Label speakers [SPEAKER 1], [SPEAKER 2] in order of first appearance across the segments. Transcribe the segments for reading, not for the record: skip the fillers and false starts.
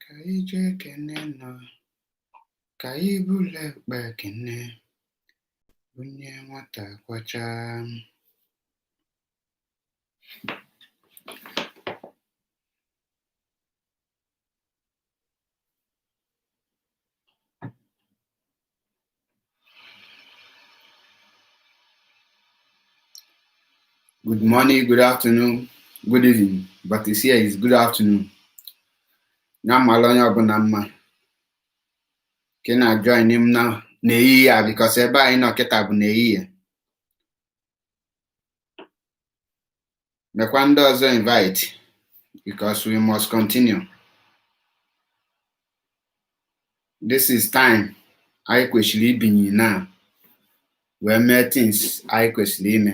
[SPEAKER 1] Ka ije kene nọ, ka ibule kpe kene, onye nwata kwacha. Good morning, good afternoon, good evening, but it's here is good afternoon. Nyamalonya ọbụla mma ka ị na-join m n'ehihie a because ebe anyị nọ kịta bụ n'ehihie. Mekwa ndị ọzọ invite because we must continue. This is time anyị kwesịrị ibinye na wee mee things anyị kwesịrị ime.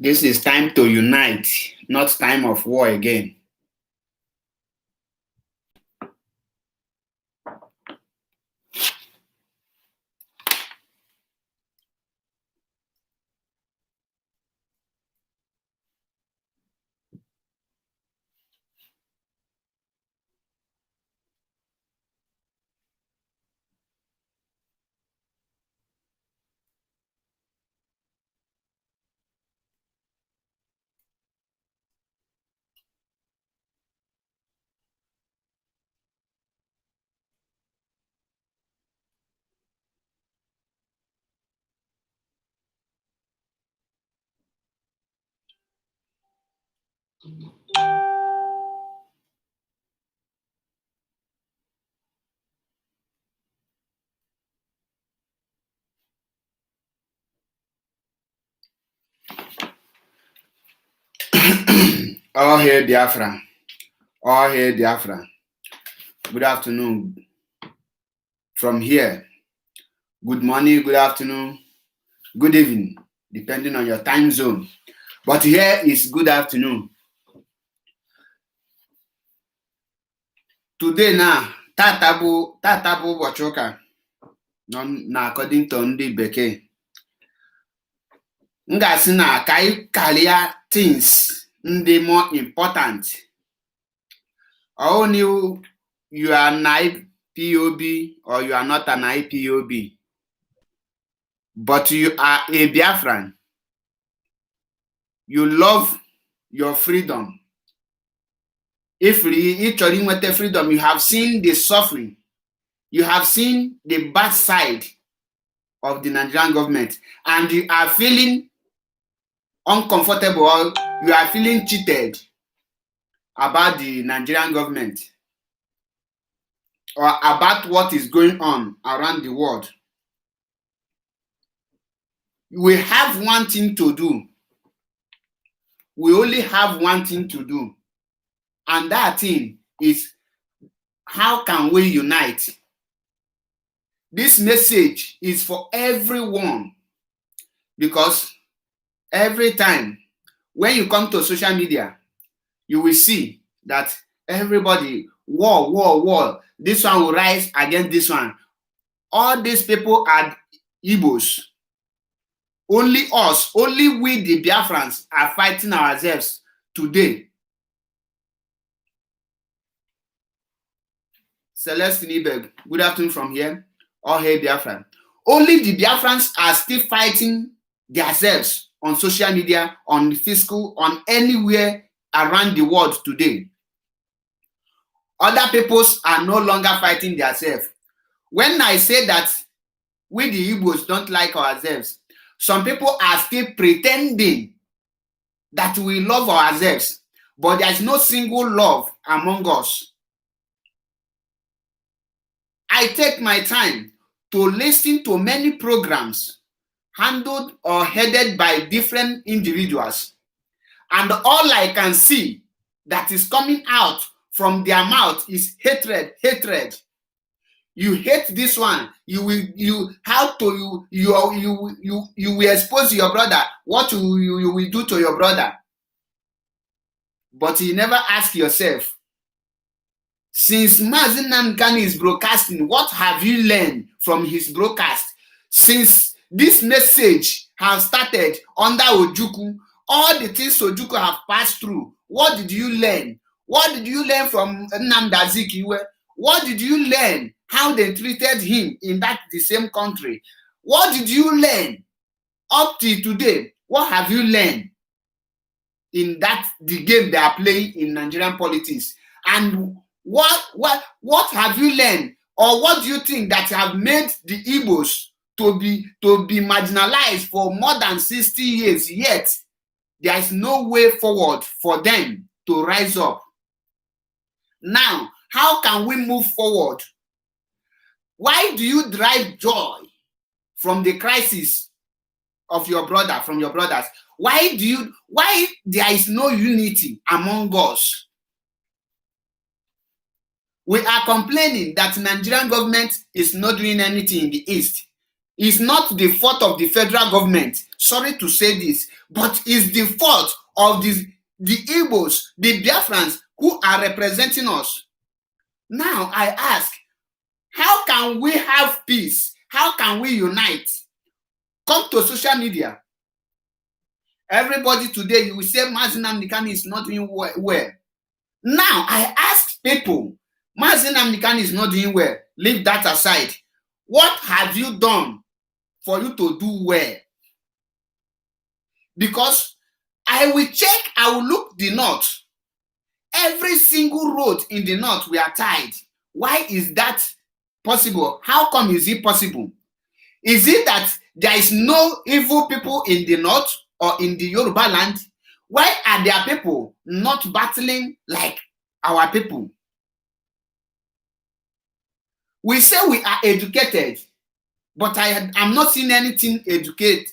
[SPEAKER 1] This is time to unite, not time of war again. All hail Biafra. All hail Biafra. Good afternoon from here. Good morning, good afternoon, good evening, depending on your time zone. But here is good afternoon. Today na tatabu ụbọchị ụka na according to ndị bekee. M ga-asị na ka anyị karịa things ndị more important. Only you are an IPOB or you are not an IPOB, but you are a Biafran. You love your freedom. If you actually want the freedom, you have seen the suffering. You have seen the bad side of the Nigerian government, and you are feeling uncomfortable, or you are feeling cheated about the Nigerian government or about what is going on around the world. We have one thing to do. We only have one thing to do. And that thing is, how can we unite? This message is for everyone, because every time when you come to social media, you will see that everybody, war. This one will rise against this one. All these people are Igbos. Only us, only we the Biafrans are fighting ourselves today. Celestine Ibeg, good afternoon from here. All hail Biafran. Only the Biafrans are still fighting themselves on social media, on physical, on anywhere around the world today. Other peoples are no longer fighting themselves. When I say that we the Igbos don't like ourselves, some people are still pretending that we love ourselves. but there is no single love among us. I take my time to listen to many programs handled or headed by different individuals, and all I can see that is coming out from their mouth is hatred, hatred. You hate this one. You will expose your brother. What you will do to your brother. But you never ask yourself, since Mazi Nnamdi Kanu is broadcasting, what have you learned from his broadcast? Since this message has started under Ojukwu, all the things Ojukwu have passed through, what did you learn? What did you learn from Nnamdi Azikiwe? What did you learn? How they treated him in the same country? What did you learn up to today? What have you learned in the game they are playing in Nigerian politics? And what have you learned, or what do you think that have made the Igbos to be marginalized for more than 60 years, yet there is no way forward for them to rise up? Now, how can we move forward? Why do you derive joy from the crisis of your brother, from your brothers? Why there is no unity among us? We are complaining that Nigerian government is not doing anything in the East. It's not the fault of the federal government. Sorry to say this, but it's the fault of the Igbos, the Biafrans who are representing us. Now I ask, how can we have peace? How can we unite? Come to social media. Everybody today, you will say Mazi Nnamdi Kanu is not doing well. Now I ask people, Mazi Nnamdi Kanu is not doing well. Leave that aside. What have you done for you to do well? Because I will look the north. Every single road in the north we are tied. Why is that possible? How come is it possible? Is it that there is no evil people in the north or in the Yoruba land? Why are their people not battling like our people? We say we are educated, but I am not seeing anything educated.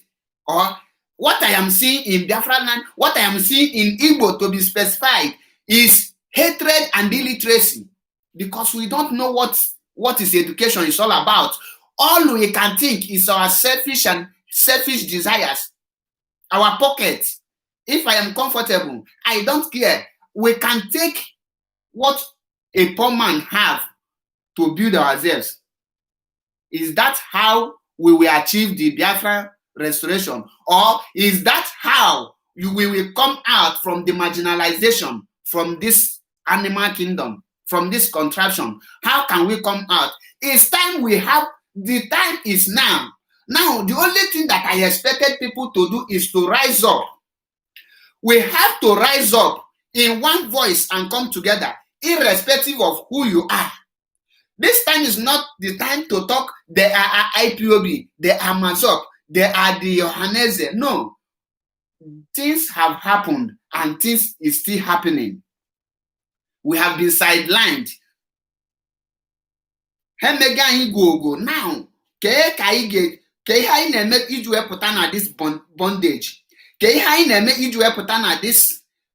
[SPEAKER 1] Or what I am seeing in Biafra land, what I am seeing in Igbo, to be specified, is hatred and illiteracy, because we don't know what is education is all about. All we can think is our selfish desires, our pockets. If I am comfortable, I don't care. We can take what a poor man have to build ourselves. Is that how we will achieve the Biafra restoration? Or is that how we will come out from the marginalization, from this animal kingdom, from this contraption? How can we come out? It's time we have, the time is now. Now, the only thing that I expected people to do is to rise up. We have to rise up in one voice and come together, irrespective of who you are. This time is not the time to talk, they are IPOB, they are Mazop, they are the Johannese. No. Things have happened and things is still happening. We have been sidelined. Now, this bondage.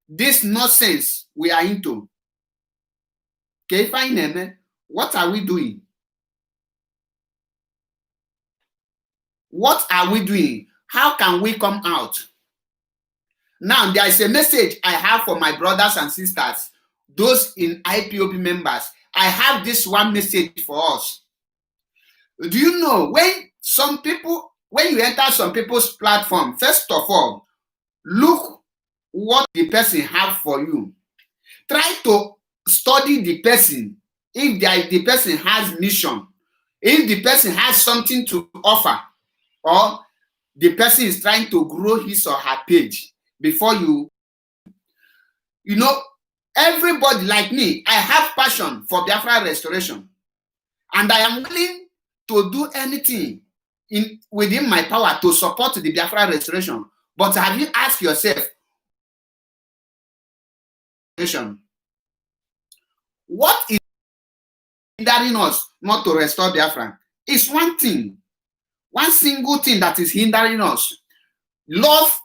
[SPEAKER 1] This nonsense we are into. What are we doing? What are we doing? How can we come out? Now, there is a message I have for my brothers and sisters, those in IPOB members. I have this one message for us. Do you know, when you enter some people's platform, first of all, look what the person have for you. Try to study the person. If the person has mission, if the person has something to offer, or the person is trying to grow his or her page, before you know, everybody like me, I have passion for Biafra restoration, and I am willing to do anything within my power to support the Biafra restoration. But have you asked yourself, What is hindering us not to restore Biafra? It's one thing, one single thing that is hindering us. Love.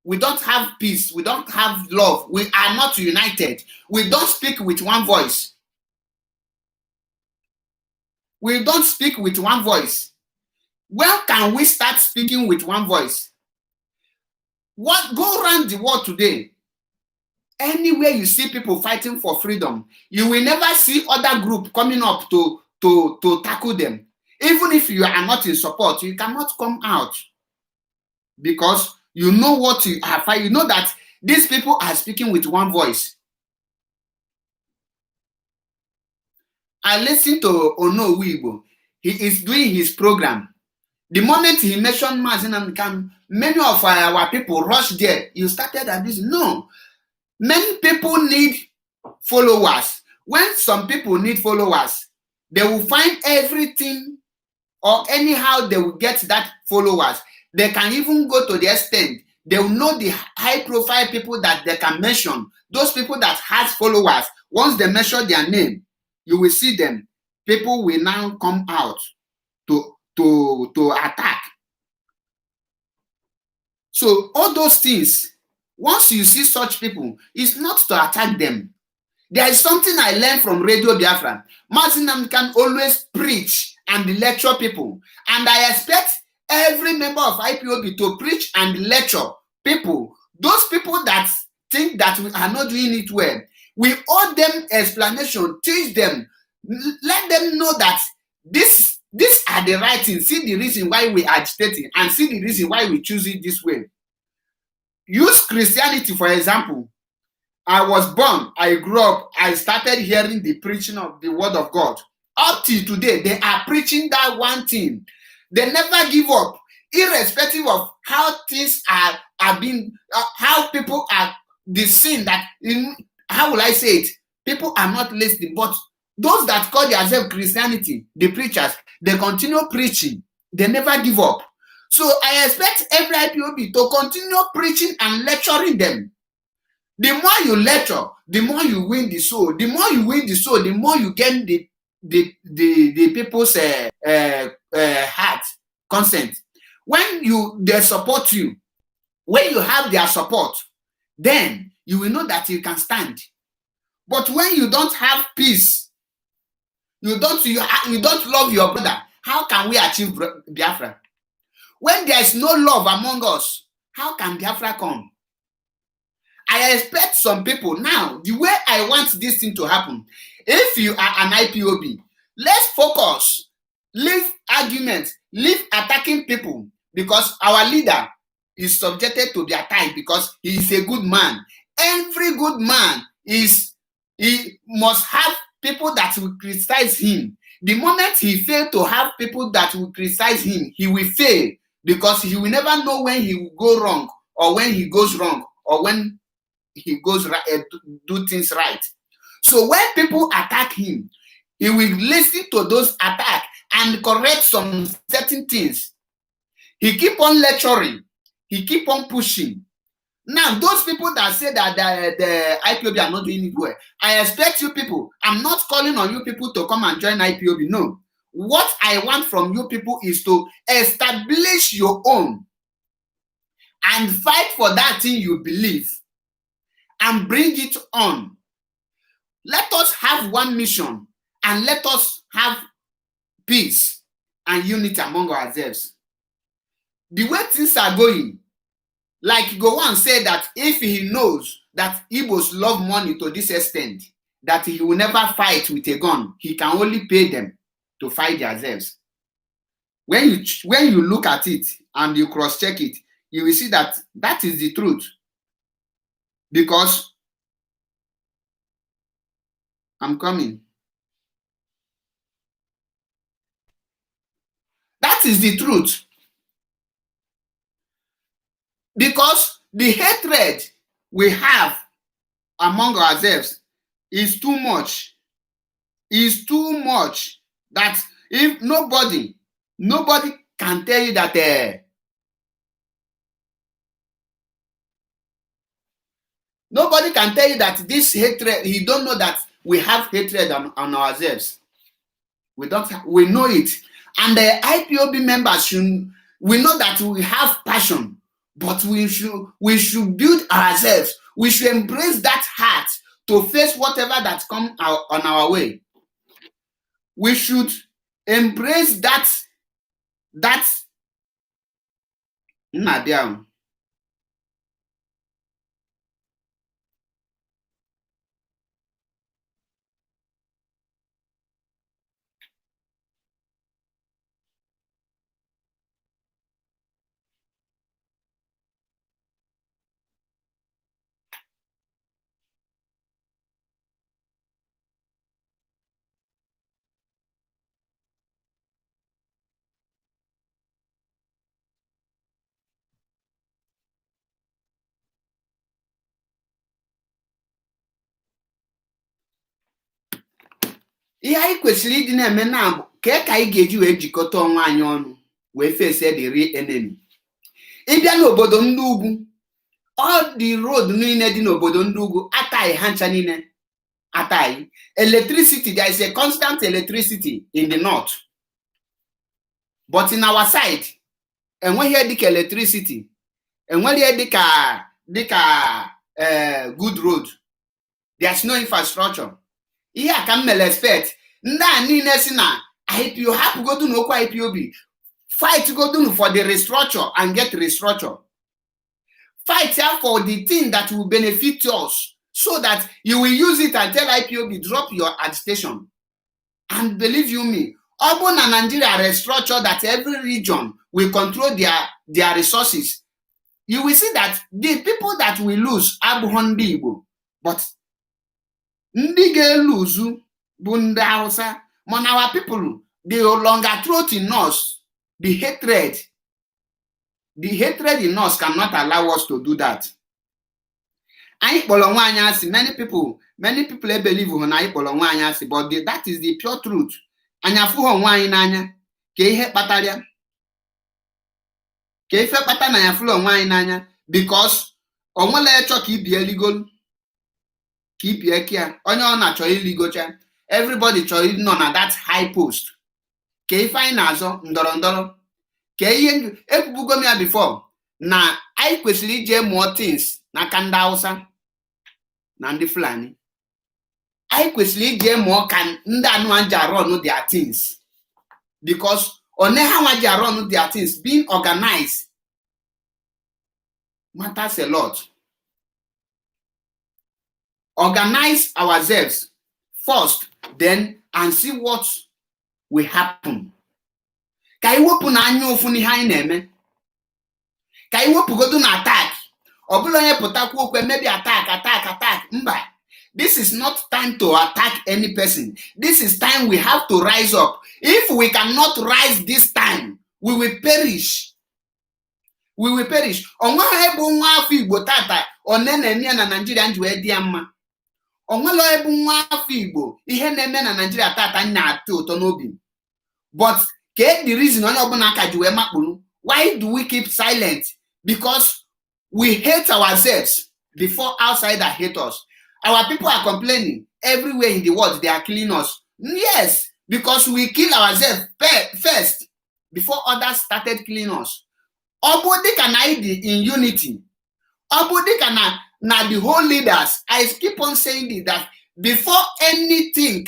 [SPEAKER 1] We don't have peace. We don't have love. We are not united. We don't speak with one voice. We don't speak with one voice. Where can we start speaking with one voice? Go around the world today. Anywhere you see people fighting for freedom, you will never see other group coming up to tackle them. Even if you are not in support, you cannot come out because you know what you have. You know that these people are speaking with one voice. I listened to Ono Wibo. He is doing his program. The moment he mentioned Mazi Nnamdi Kanu, many of our people rushed there. You started abusing. No. Many people need followers. When some people need followers, they will find everything or anyhow they will get that followers. They can even go to the extent, they will know the high profile people that they can mention. Those people that has followers, once they mention their name, you will see them. People will now come out to attack. So all those things, once you see such people, it's not to attack them. There is something I learned from Radio Biafra. Mazi Nnamdi Kanu always preach and lecture people. And I expect every member of IPOB to preach and lecture people. Those people that think that we are not doing it well, we owe them explanation, teach them, let them know that these are the right things. See the reason why we are agitating and see the reason why we choose it this way. Use Christianity, for example. I was born, I grew up, I started hearing the preaching of the word of God. Up till today, they are preaching that one thing. They never give up, irrespective of how things are being, how people are, the sin that, how will I say it? People are not listening, but those that call themselves Christianity, the preachers, they continue preaching. They never give up. So I expect every IPOB to continue preaching and lecturing them. The more you lecture, the more you win the soul. The more you win the soul, the more you gain the people's heart, consent. When they support you, when you have their support, then you will know that you can stand. But when you don't have peace, you don't love your brother, how can we achieve Biafra? When there is no love among us, how can Biafra come? I expect some people now, the way I want this thing to happen, if you are an IPOB, let's focus, leave arguments, leave attacking people, because our leader is subjected to be attacked because he is a good man. Every good man he must have people that will criticize him. The moment he fails to have people that will criticize him, he will fail because he will never know when he will go wrong or when he goes wrong or when he goes right, do things right. So when people attack him, he will listen to those attacks and correct some certain things. He keep on lecturing. He keep on pushing. Now, those people that say that the IPOB are not doing it well, I expect you people, I'm not calling on you people to come and join IPOB. No. What I want from you people is to establish your own and fight for that thing you believe and bring it on. Let us have one mission and let us have peace and unity among ourselves. The way things are going, like Gowon said that if he knows that Igbos love money to this extent, that he will never fight with a gun, he can only pay them to fight themselves. When you look at it and you cross-check it, you will see that that is the truth. Because I'm coming. That is the truth. Because the hatred we have among ourselves is too much. Is too much that if nobody can tell you that Nobody can tell you that this hatred, you don't know that we have hatred on ourselves. We know it. And the IPOB members we know that we have passion, but we should build ourselves. We should embrace that heart to face whatever that comes on our way. We should embrace that ihe anyị kwesịrị ịdị na-eme na bụ ka anyị ga-eji wee jikọta onwe anyị ọnụ wee face the real enemy. Ịbịa n'obodo ndị ugwu, all the road niile dị n'obodo ndị ugwu ataghị ha ncha niile ataghị. Electricity, there is a constant electricity in the north, but in our side enweghị dịka electricity, enweghị dịka good road. There's no infrastructure. Ihe a ka m mere expect ndị a niile si na IPO hapụ godu n'okwu IPOB, fight godu for the restructure and get restructure. Fight for the thing that will benefit us, so that you will use it and tell IPOB drop your agitation. And believe you me, ọ bụ na Nigeria restructure that every region will control their resources, you will see that the people that will lose abụghị ndị Igbo, but ndị ga-eluzu bụ ndị Hausa. But our people, the longer throat in us, the hatred in us cannot allow us to do that. Anyị kpọrọ nwa anyị asị. Many people believe na anyị kpọrọ nwa anyị asị, but that is the pure truth. Anyị afụghị nwa anyị n'anya ka ihe kpatara ya, ka ife kpata na ya fụrụ nwa anyị n'anya, because onwere ịchọ ka ibie eligolu, ka ibie kia onye ọ na-achọ iligocha. Everybody chọrọ ịdị nọ na that high post. Ka ife anyị na-azọ ndọrọ ndọrọ, ka ihe ekwubugo m ya before na anyị kwesịrị ije mụọ things n'aka ndị Hausa na ndị Fulani. Anyị kwesịrị ije mụọ ka ndị anụmanụ ji run their things, because one ha nwa ji run their things, being organized matters a lot. Organize ourselves first, then, and see what will happen. Ka anyị wepụ na anya ofu n'ihe anyị na-eme. Ka anyị wepụgodu na attack. Ọ bụla onye pụtakwu okwe maybe attack. Mba. This is not time to attack any person. This is time we have to rise up. If we cannot rise this time, we will perish. We will perish. Onwe ebe nwa afọ Igbo tata one na-eme na Nigeria nji wee dị ya mma. Onwelo ebe nwa afọ Igbo ihe na-eme na Nigeria tata na-atụ ụtọ n'obi. But the reason onye ọbụla aka ji wee makpuru, why do we keep silent? Because we hate ourselves before outsiders hate us. Our people are complaining everywhere in the world. They are killing us. Yes, because we kill ourselves first before others started killing us. Obodi can hide in unity. Obodi can na the whole leaders. I keep on saying this, that before anything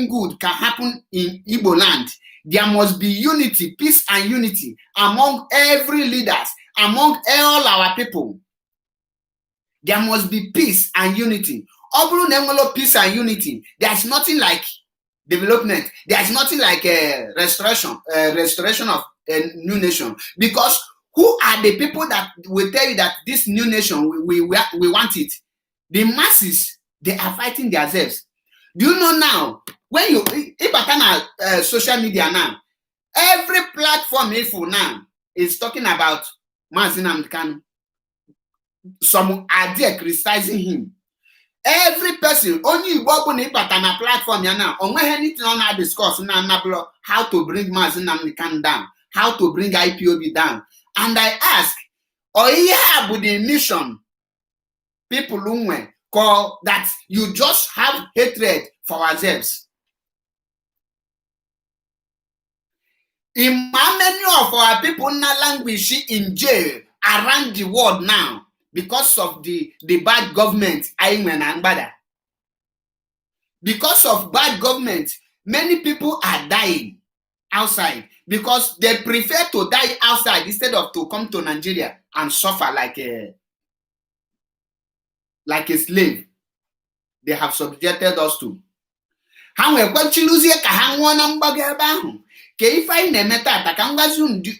[SPEAKER 1] good can happen in Igbo land, there must be unity, peace and unity among every leaders, among all our people. There must be peace and unity. Obulu nemolo peace and unity. There's nothing like development. There's nothing like restoration of a new nation. Because who are the people that will tell you that this new nation we want it? The masses, they are fighting themselves. Do you know now? When you if social media now, every platform now is talking about Mazi Nnamdi Kanu. Some are there criticizing him. Every person, only Igbo na platform now, on where anything on our discuss now, how to bring Mazi Nnamdi Kanu down, how to bring IPOB down. And I ask, the mission people who call that you just have hatred for ourselves. In many of our people now language in jail around the world now because of the bad government. Because of bad government, many people are dying outside because they prefer to die outside instead of to come to Nigeria and suffer like a slave. They have subjected us to. The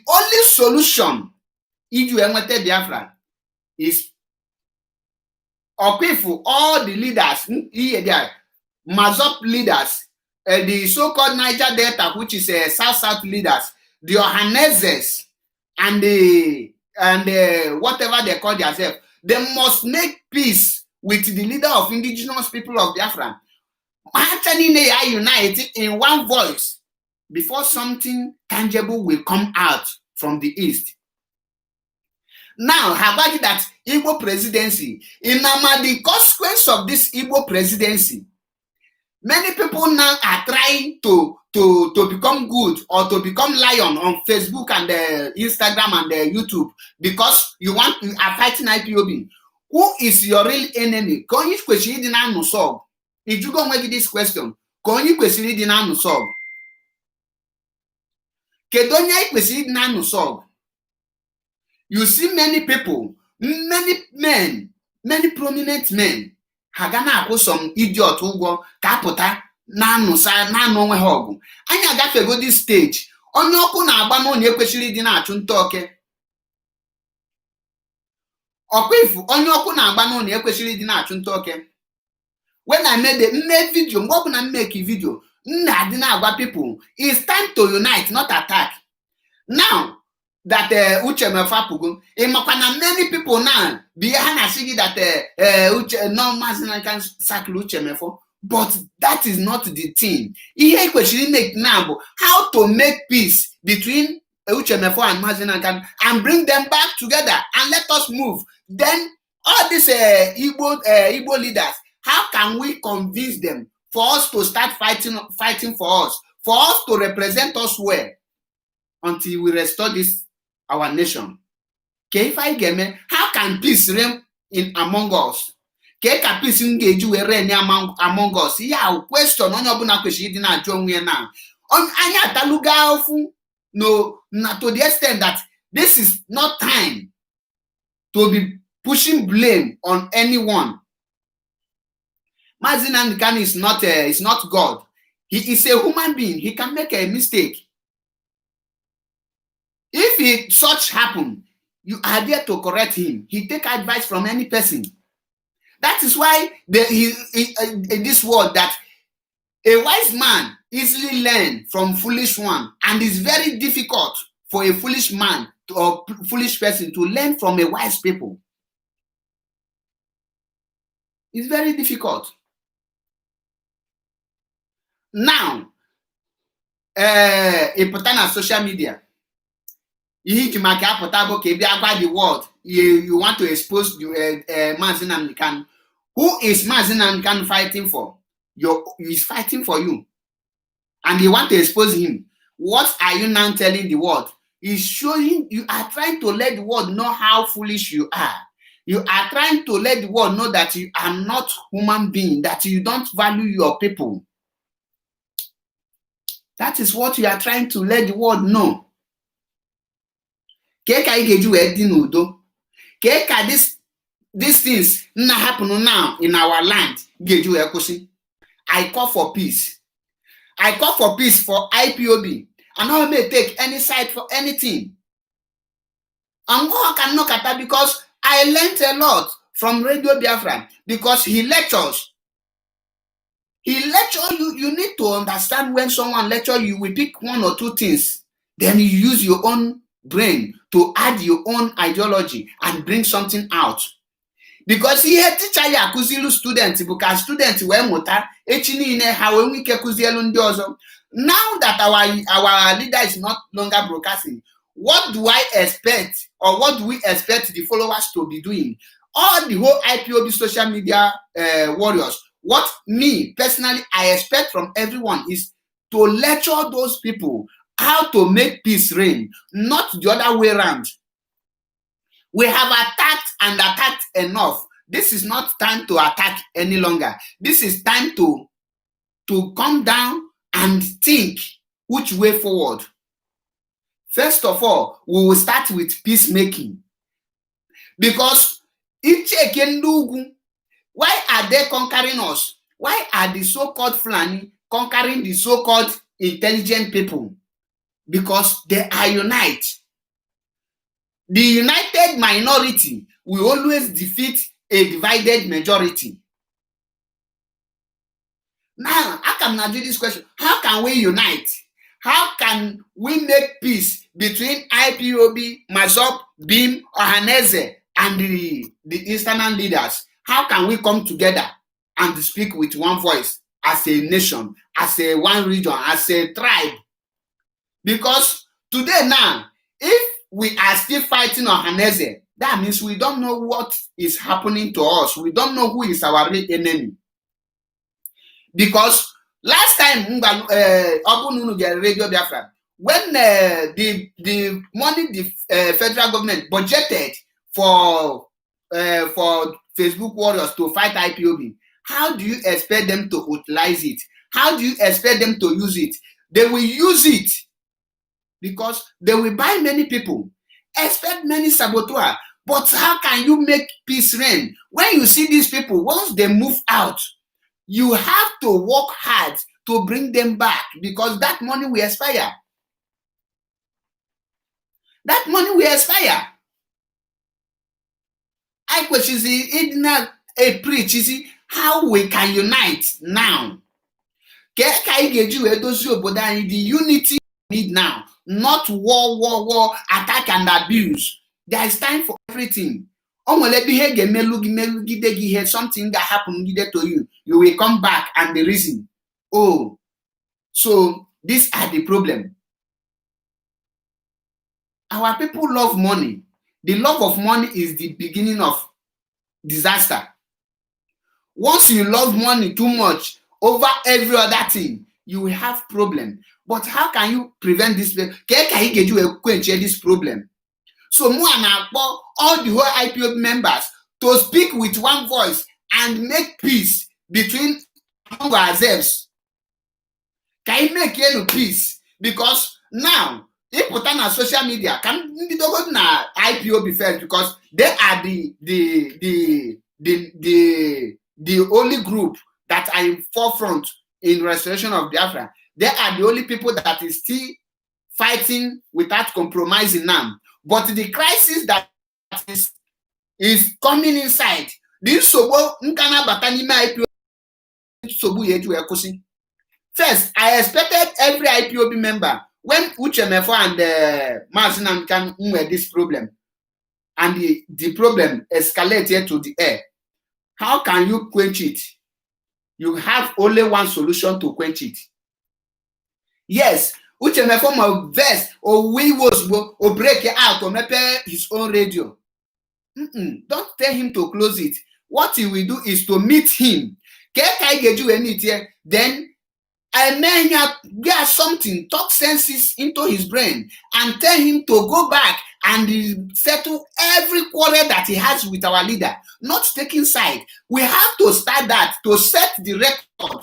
[SPEAKER 1] only solution Biafra is okay for all the leaders, Mazop leaders, the so-called Niger Delta, which is South leaders, the Ohanezes, and the whatever they call themselves, they must make peace with the leader of indigenous people of Biafra. Unite in one voice before something tangible will come out from the east. Now, how about that Igbo presidency? In the consequence of this Igbo presidency, many people now are trying to become good or to become lion on Facebook and Instagram and YouTube because you are fighting IPOB. Who is your real enemy? Can you question it solve? If you go make this question, can you question it solve? You see many people, many men, many prominent men, Hagana some idiot who go kapota nanusa nanonwe hogu. Anya gafe go this stage. Onye oku na agba no onye kwesiri di na achu ntoke. Okwifu onye oku na agba no onye kwesiri di na achu ntoke. When I made video, what when I make a video, I didn't agba people. It's time to unite, not attack. Now that Uchemefa Pugun, many people now behind a city that no man can sack Uchemefo, but that is not the thing. Here question make now how to make peace between Uchemefo and Mazinankan and bring them back together and let us move. Then all these Igbo leaders, how can we convince them for us to start fighting for us to represent us well until we restore this our nation? How can peace reign among us? Can peace reign among us? Yeah, question on your question na onwe na. Anya taluga no, not to the extent that this is not time to be pushing blame on anyone. Mazinankan is not God. He is a human being. He can make a mistake. If it such happen, you are there to correct him. He take advice from any person. That is why in this world that a wise man easily learn from foolish one, and it's very difficult for a foolish man or foolish person to learn from a wise people. It's very difficult. Now, important on social media. You the world. You want to expose Mazinankan. Who is Mazinankan fighting for? He's fighting for you. And you want to expose him. What are you now telling the world? He's showing you are trying to let the world know how foolish you are. You are trying to let the world know that you are not human being, that you don't value your people. That is what you are trying to let the world know. These things not happen now in our land. I call for peace. I call for peace for IPOB. And I may take any side for anything. And God can knock at that because I learned a lot from Radio Biafra because he lectures. He lecture you. You need to understand when someone lecture you, we pick one or two things. Then you use your own brain to add your own ideology and bring something out. Because he had teacher ya kuzilu students because students were muta echini ine how we ke kuzielu ndi ozo. Now that our leader is not longer broadcasting, what do I expect or what do we expect the followers to be doing? all the whole IPOB social media warriors, what me personally I expect from everyone is to lecture those people how to make peace reign, not the other way around. We have attacked enough. This is not time to attack any longer. This is time to come down and think which way forward. First of all, we will start with peacemaking. Because why are they conquering us? Why are the so-called Fulani conquering the so-called intelligent people? Because they are united. The united minority will always defeat a divided majority. Now, I can now do this question. How can we unite? How can we make peace between IPOB, MAZOP, BIM, Ohaneze, and the Eastern leaders? How can we come together and speak with one voice as a nation, as a one region, as a tribe? Because today now, if we are still fighting Ohaneze, that means we don't know what is happening to us. We don't know who is our real enemy. Because last time, Radio Biafra, when the money the federal government budgeted for Facebook warriors to fight IPOB, how do you expect them to utilize it? How do you expect them to use it? They will use it because they will buy many people, expect many saboteurs. But how can you make peace reign? When you see these people, once they move out, you have to work hard to bring them back because that money will expire. That money will expire. I question it not a preach. You see how we can unite now. The unity we need now, not war, attack and abuse. There is time for everything. Something that happened to you, you will come back and the reason. Oh, so these are the problem. Our people love money. The love of money is the beginning of disaster. Once you love money too much over every other thing, you will have problem. But how can you prevent this? This problem? So all the whole IPOB members to speak with one voice and make peace between ourselves. Can you make peace? Because now, if put on social media, can you go na IPOB first because they are the only group that are in forefront in restoration of Biafra. They are the only people that is still fighting without compromising now. But the crisis that is coming inside, this first, I expected every IPOB member when Uchemefo and Mazinam can this problem, and the problem escalated to the air. How can you quench it? You have only one solution to quench it. Yes, Uchemefo must vest or we was or break it out or maybe his own radio. Don't tell him to close it. What he will do is to meet him. Then I may get something, talk senses into his brain and tell him to go back and settle every quarrel that he has with our leader, not taking side. We have to start that to set the record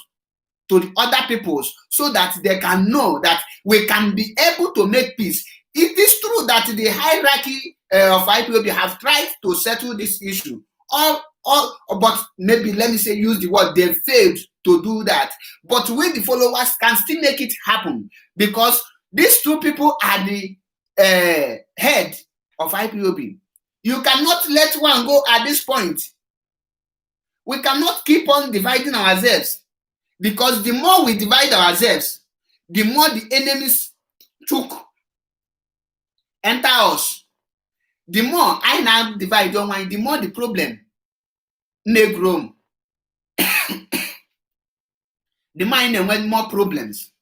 [SPEAKER 1] to the other peoples so that they can know that we can be able to make peace. It is true that the hierarchy of IPOB have tried to settle this issue, but maybe let me say use the word they failed to do that. But we the followers can still make it happen because these two people are the head of IPOB. You cannot let one go at this point. We cannot keep on dividing ourselves because the more we divide ourselves, the more the enemies enter us. The more I now divide on one, the more the problem grow. The mind and more problems.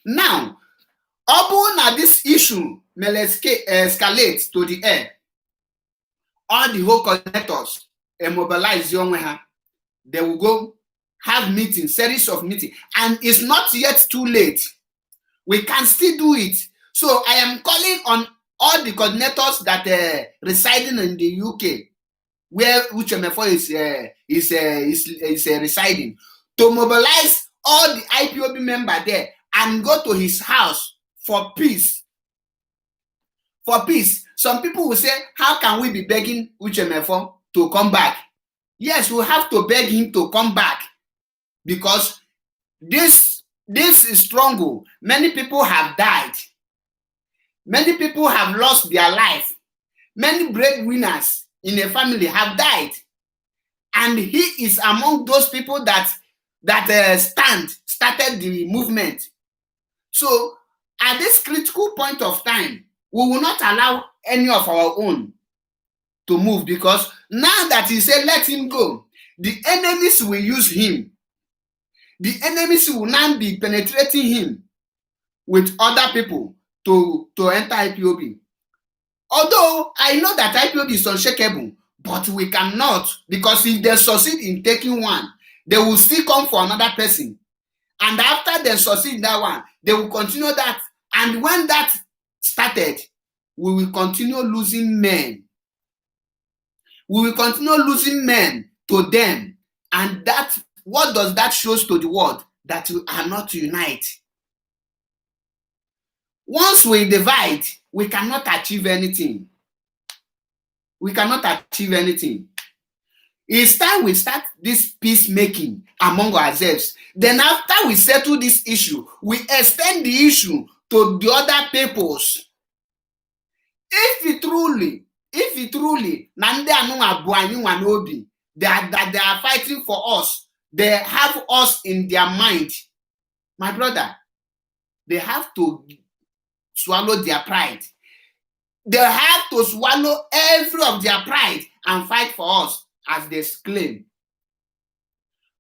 [SPEAKER 1] Now, upon this issue may escalate to the air. all the whole coordinators mobilize young. They will go have meetings, series of meetings, and it's not yet too late. We can still do it. So I am calling on all the coordinators that residing in the UK, where Uche Mefo is residing, to mobilize all the IPOB members there and go to his house for peace. For peace. Some people will say, how can we be begging Uche Mefo to come back? Yes, we have to beg him to come back, because this is struggle. Many people have died. Many people have lost their life. Many breadwinners in a family have died. And he is among those people that started the movement. So at this critical point of time, we will not allow any of our own to move, because now that he said, let him go, the enemies will use him. The enemies will now be penetrating him with other people to enter IPOB. Although I know that IPOB is unshakable, but we cannot, because if they succeed in taking one, they will still come for another person. And after they succeed in that one, they will continue that. And when that started, we will continue losing men. We will continue losing men to them. And that, what does that show to the world? That we are not united. Once we divide, we cannot achieve anything. We cannot achieve anything. It's time we start this peacemaking among ourselves. Then after we settle this issue, we extend the issue to the other peoples. If it truly, they are fighting for us, they have us in their mind, my brother, they have to swallow their pride. They have to swallow every of their pride and fight for us, as they claim.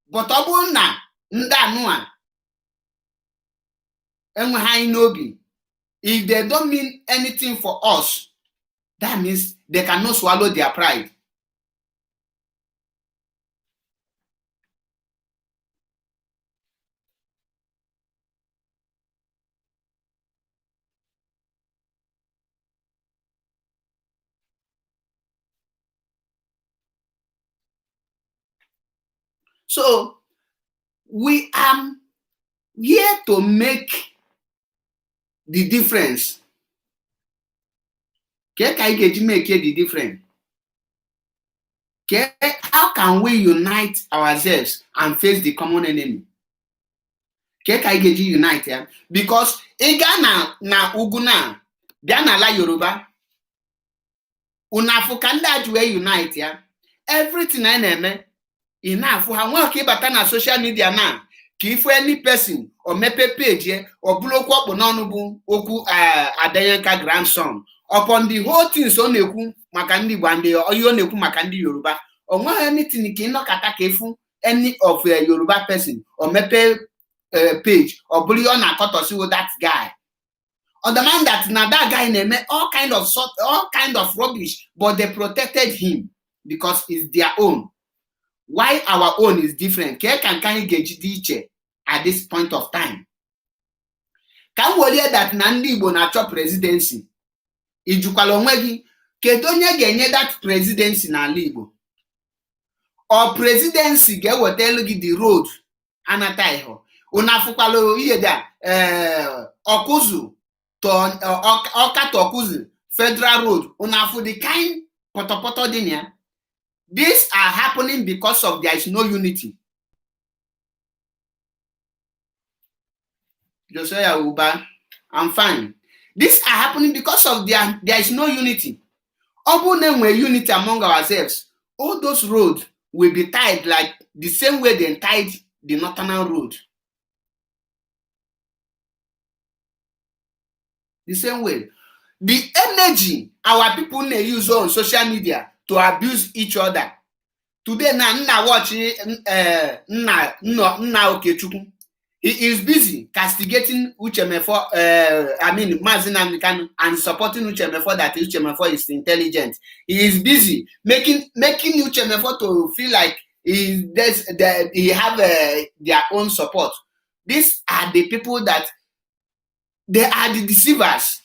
[SPEAKER 1] But if they don't mean anything for us, that means they cannot swallow their pride. So we are here to make the difference. Make the difference. How can we unite ourselves and face the common enemy? Unite, yeah? Because Igana na Uguna, Diana la Yoruba, Unafukanda we unite, yeah? Everything I name. Enough for how bata na social media now. If any person or mepe page or blow up on oku Adeyanka grandson upon the whole thing so neku makandi bande or you neku makandi Yoruba or more anything cannot attack any of Yoruba person or mepe page or bully on a cut or see that guy. Or the man that now that guy name all kind of rubbish, but they protected him because it's their own. Why our own is different? Can get at this point of time? Can we hear that Nandi Igbo na chop presidency? Ijukwala onwegi kedonye genye that presidency na Igbo? Or presidency get what tell you the road anataiho. Unafukwalo iye da Okuzu to Oka to Okuzu Federal Road. Unafu the kind potopoto dinya. These are happening because of there is no unity. Josiah Uba, I'm fine. These are happening because of there is no unity. When we unity among ourselves, all those roads will be tied like the same way they tied the Northern Road. The same way. The energy our people may use on social media to abuse each other. Today, na watch Nna Okechukwu. He is busy castigating Uche Mefo, Mazi Nnamdi Kanu, and supporting Uche Mefo that Uche Mefo is intelligent. He is busy making Uche Mefo to feel like he have their own support. These are the people that they are the deceivers.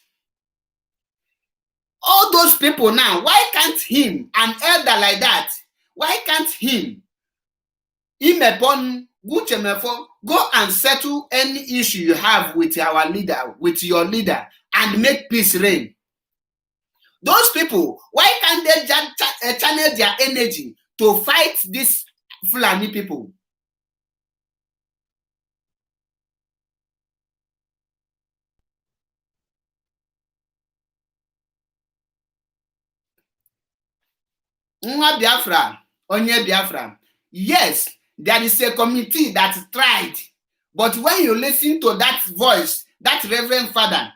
[SPEAKER 1] All those people now, why can't him, an elder like that, why can't him, Imepon Uche Mefo, go and settle any issue you have with our leader, with your leader, and make peace reign? Those people, why can't they channel their energy to fight these Fulani people? Nwa Biafra, Onye Biafra. Yes, there is a committee that tried, but when you listen to that voice, that Reverend Father,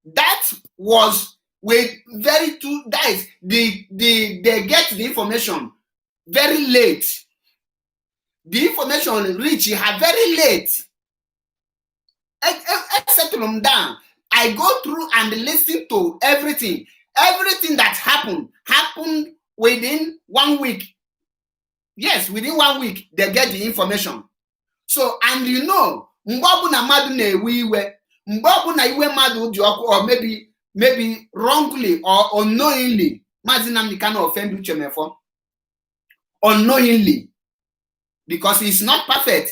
[SPEAKER 1] that was with very two guys. They get the information very late. The information reach her very late. I settle them down. I go through and listen to everything. Everything that happened within 1 week. Yes, within 1 week, they get the information. So, and you know, mgbe ọbụna mmadụ na-ewe iwe, mgbe ọbụna iwe mmadụ dị ọkụ, or maybe wrongly or unknowingly, Mazi Nnamdi Kanu offend Uche Mefo. Unknowingly, because he's not perfect.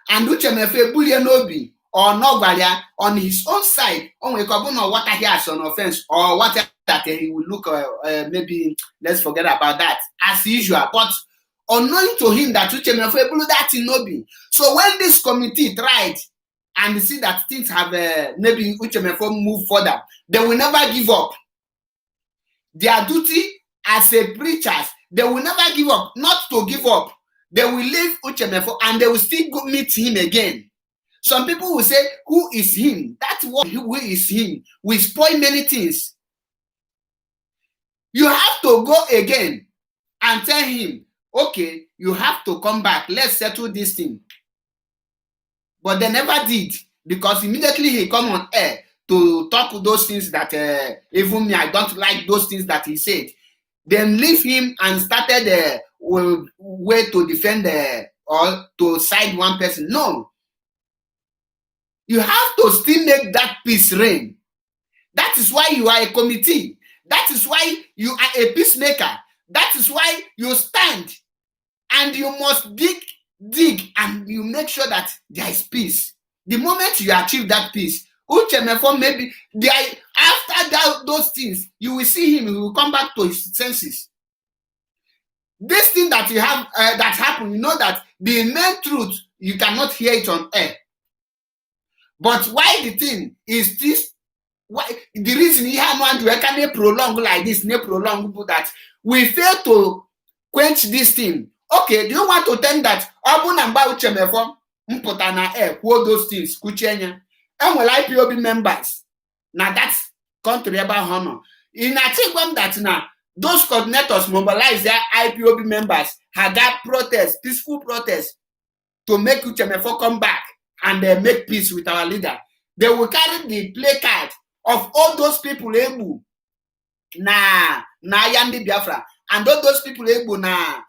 [SPEAKER 1] And Uche Mefo ebulie n'obi or nogwaria on his own side, on what he has an offense or whatever that he will look, maybe let's forget about that as usual. But unknowing to him that Uche Mefo blew that in Nobi. So when this committee tried and see that things have maybe Uche Mefo move further, they will never give up. Their duty as a preachers, they will never give up. Not to give up. They will leave Uche Mefo and they will still go meet him again. Some people will say, who is him? That word, who is him, will spoil many things. You have to go again and tell him, okay, you have to come back. Let's settle this thing. But they never did, because immediately he come on air to talk those things that even me, I don't like those things that he said. Then leave him and started way to defend or to side one person. No. You have to still make that peace reign. That is why you are a committee. That is why you are a peacemaker. That is why you stand and you must dig and you make sure that there is peace. The moment you achieve that peace, Uche Mefo maybe after those things, you will see him, he will come back to his senses. This thing that you have that happened, you know that the main truth, you cannot hear it on air. But why the thing is this? Why the reason he had one to prolong like this, prolong that we fail to quench this thing. Okay, do you want to tell that Abunamba Uche Mefo mputana air quote those things kuchenya and will IPOB members now that's country about honor in a take that now those coordinators mobilize their IPOB members had that protest, peaceful protest to make Uche Mefo come back and make peace with our leader. They will carry the placard of all those people able na Yandi Biafra and all those people able na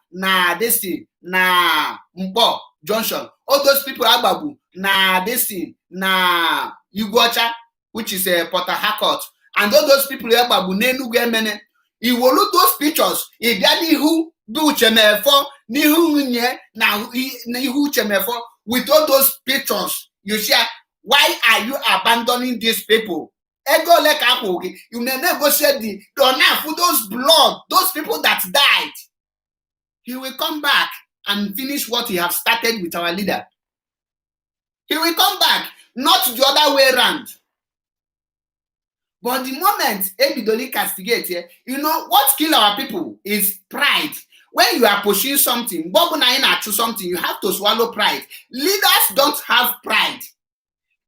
[SPEAKER 1] Desi na Mpo Junction, all those people Ababu na Desi na Ugocha, which is Port Harcourt, and all those people Ababu Nenu Gemene. He will look those pictures. If you who do Uche Mefo, ni who nye na who Uche Mefo with all those pictures, you share. Why are you abandoning these people? Ego like you may negotiate the for those blood, those people that died. He will come back and finish what he have started with our leader. He will come back, not the other way around. But the moment Ebidoli castigate here, you know what kill our people is pride. When you are pushing something, something, you have to swallow pride. Leaders don't have pride.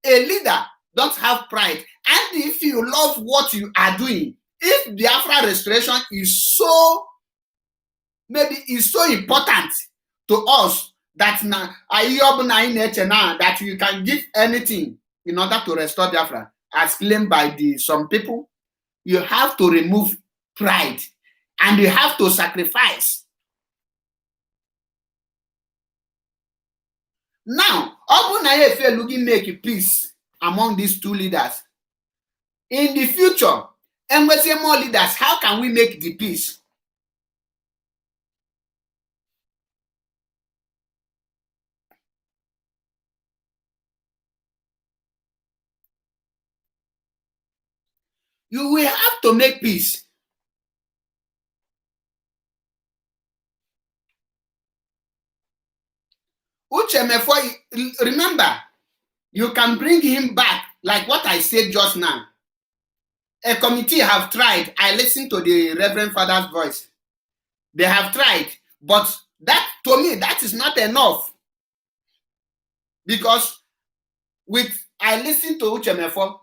[SPEAKER 1] A leader don't have pride. And if you love what you are doing, if Biafra restoration is so important to us, that now that you can give anything in order to restore Biafra, as claimed by some people. You have to remove pride and you have to sacrifice. Now, Obunaye looking make peace among these two leaders. In the future, and we say more leaders, how can we make the peace? You will have to make peace. Uchemefo, remember, you can bring him back, like what I said just now. A committee have tried. I listened to the Reverend Father's voice. They have tried, but that, to me, that is not enough. Because I listened to Uchemefo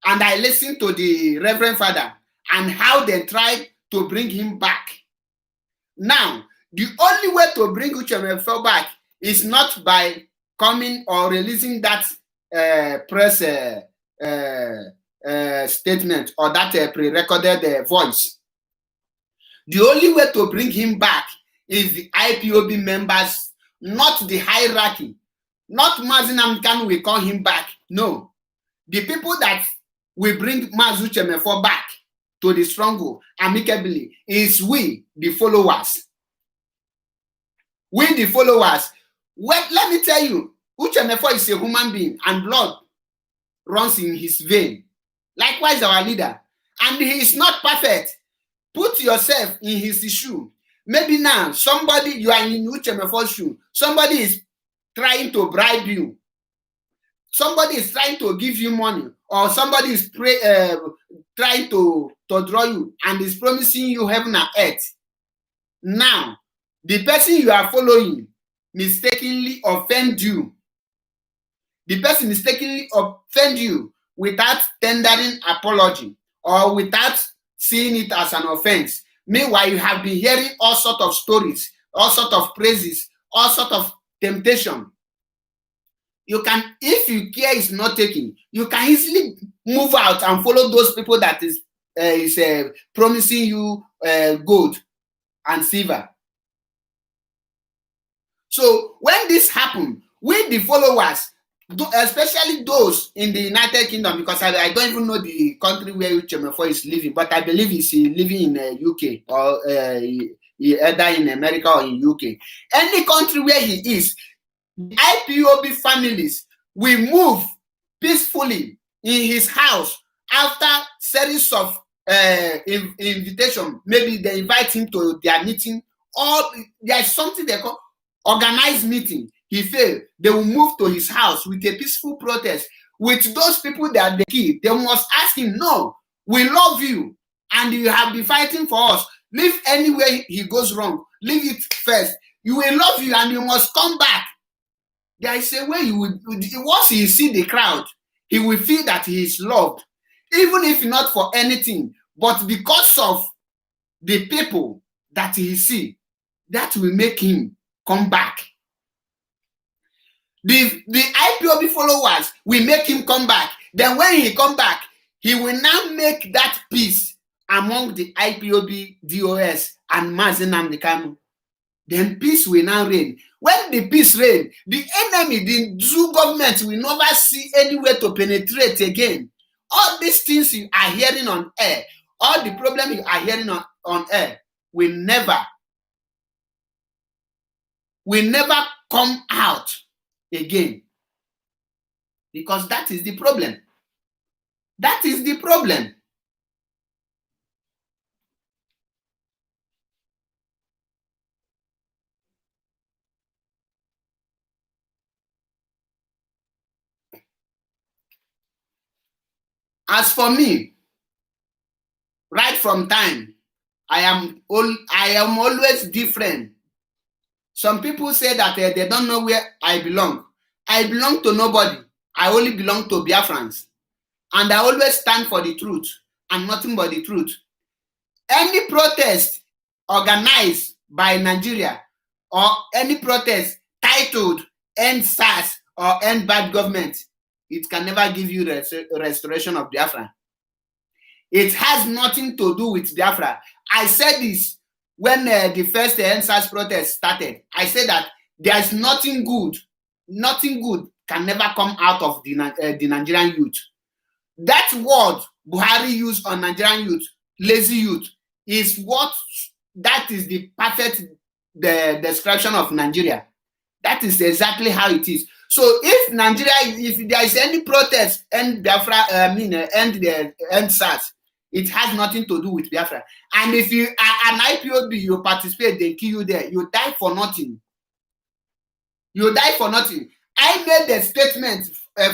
[SPEAKER 1] and I listened to the Reverend Father and how they tried to bring him back. Now, the only way to bring Uchemefo back is not by coming or releasing that press statement or that pre-recorded voice. The only way to bring him back is the IPOB members, not the hierarchy. Not Mazi Nnamdi Kanu will call him back. No. The people that will bring Mazi Uchemefo back to the stronghold amicably is we, the followers. We, the followers. Well, let me tell you, Uchemefo is a human being and blood runs in his vein. Likewise, our leader. And he is not perfect. Put yourself in his shoe. Maybe now, you are in Uchemefo's shoe. Somebody is trying to bribe you. Somebody is trying to give you money. Or somebody is trying to draw you and is promising you heaven and earth. Now, the person you are following mistakenly offend you. The person mistakenly offend you without tendering apology or without seeing it as an offense. Meanwhile, you have been hearing all sorts of stories, all sorts of praises, all sorts of temptation. You can, if your care is not taken, you can easily move out and follow those people that is promising you gold and silver. So when this happens, we the followers, especially those in the United Kingdom, because I don't even know the country where Uchemefo is living, but I believe he's living in UK or either in America or in UK. Any country where he is, the IPOB families will move peacefully in his house after series of invitation. Maybe they invite him to their meeting, or there's something they call organized meeting. He failed. They will move to his house with a peaceful protest. With those people that they kill, they must ask him, no, we love you and you have been fighting for us. Leave anywhere he goes wrong. Leave it first. You will love you and you must come back. There is a way you will, once he see the crowd, he will feel that he is loved. Even if not for anything, but because of the people that he see, that will make him come back. The IPOB followers will make him come back. Then when he come back, he will now make that peace among the IPOB, DOS, and Mazi Nnamdi Kanu. Then peace will now reign. When the peace reign, the enemy, the Zoo government will never see anywhere to penetrate again. All these things you are hearing on air, all the problems you are hearing on air will never come out again. Because that is the problem. That is the problem. As for me, right from time, I am always different. Some people say that they don't know where I belong. I belong to nobody. I only belong to Biafrans. And I always stand for the truth and nothing but the truth. Any protest organized by Nigeria or any protest titled End SARS or End Bad Government, it can never give you restoration of Biafra. It has nothing to do with Biafra. I said this when the first End SARS protest started. I said that there is nothing good can never come out of the Nigerian youth. That word Buhari used on Nigerian youth, lazy youth, is that is the perfect description of Nigeria. That is exactly how it is. So if Nigeria, if there is any protest, end Biafra, end SARS, it has nothing to do with Biafra. And if you are an IPOB, you participate, they kill you there. You die for nothing. You die for nothing. I made the statement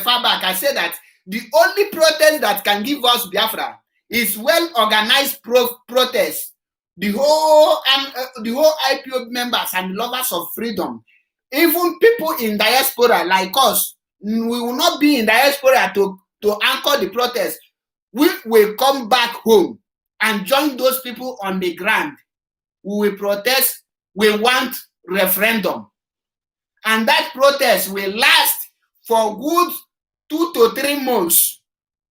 [SPEAKER 1] far back. I said that the only protest that can give us Biafra is well-organized protest. The whole IPOB members and lovers of freedom, even people in diaspora like us, we will not be in diaspora to anchor the protest. We will come back home and join those people on the ground. We will protest. We want referendum. And that protest will last for good 2 to 3 months,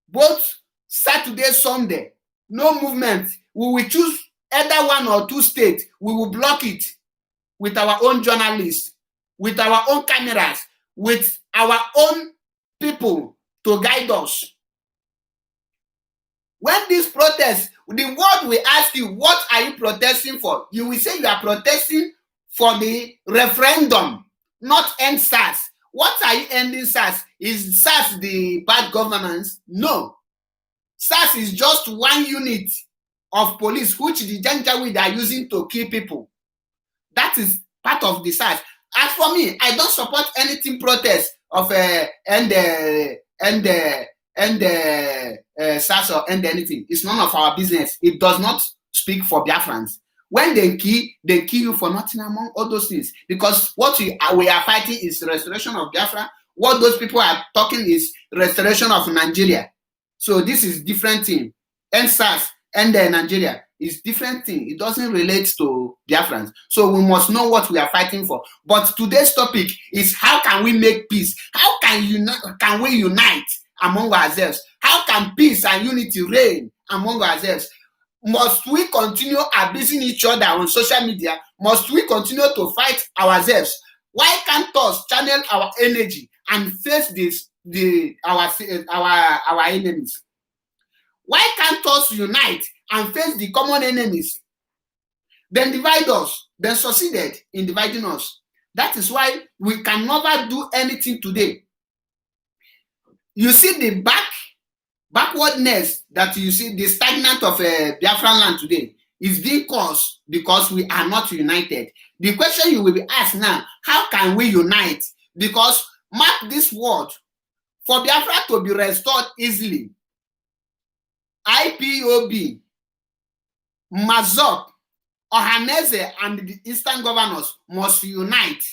[SPEAKER 1] both Saturday, Sunday. No movement. We will choose either 1 or 2 states. We will block it with our own journalists, with our own cameras, with our own people to guide us. When this protest, the world will ask you, what are you protesting for? You will say you are protesting for the referendum, not end SARS. What are you ending SARS? Is SARS the bad governance? No. SARS is just one unit of police which the Janjaweed are using to kill people. That is part of the SARS. As for me, I don't support anything protest of end SARS or end anything. It's none of our business. It does not speak for Biafrans. When they kill you for nothing among all those things. Because what we are fighting is restoration of Biafra. What those people are talking is restoration of Nigeria. So this is different thing. And SARS and Nigeria is different thing. It doesn't relate to Biafrans. So we must know what we are fighting for. But today's topic is how can we make peace? How can we unite among ourselves? How can peace and unity reign among ourselves? Must we continue abusing each other on social media? Must we continue to fight ourselves? Why can't us channel our energy and face our enemies? Why can't us unite and face the common enemies? Then divide us, then succeeded in dividing us. That is why we can never do anything today. You see the backwardness that you see, the stagnant of Biafran land today is being caused because we are not united. The question you will be asked now, how can we unite? Because mark this word, for Biafra to be restored easily, IPOB, Mazop, Ohaneze, and the Eastern governors must unite.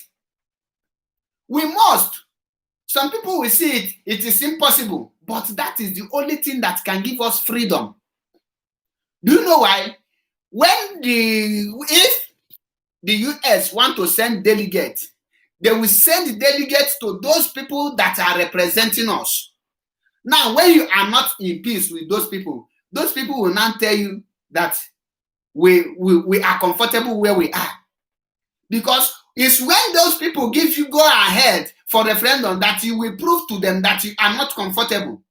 [SPEAKER 1] We must. Some people will see it is impossible, but that is the only thing that can give us freedom. Do you know why? If the US want to send delegates, they will send delegates to those people that are representing us. Now, when you are not in peace with those people will not tell you that we are comfortable where we are. Because it's when those people give you go ahead for referendum that you will prove to them that you are not comfortable.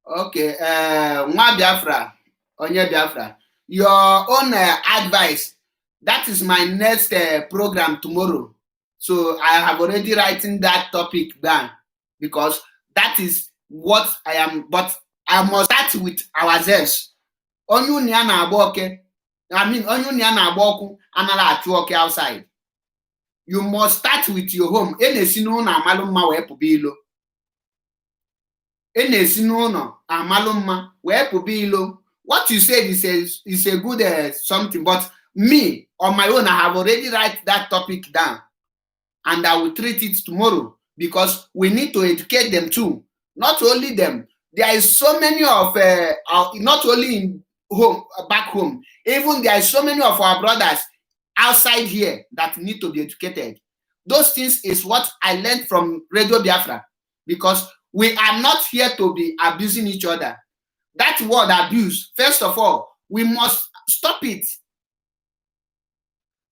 [SPEAKER 1] Okay, Nwa Biafra, Onye Biafra, your own advice. That is my next program tomorrow. So I have already written that topic down because that is what I am. But I must start with ourselves. Onye na-agba oke. I mean, onye na-agba ọkụ anaghị achụ oke outside. You must start with your home. Enesi n'ụlọ amalụ mma wee pụba ilo. Enesi n'ụlọ amalụ mma wee pụba ilo. What you said is a good something, but me on my own, I have already write that topic down. and I will treat it tomorrow, because we need to educate them too. Not only them, there is so many of not only in home, back home, even there is so many of our brothers outside here that need to be educated. Those things is what I learned from Radio Biafra, because we are not here to be abusing each other. That word abuse, first of all, we must stop it.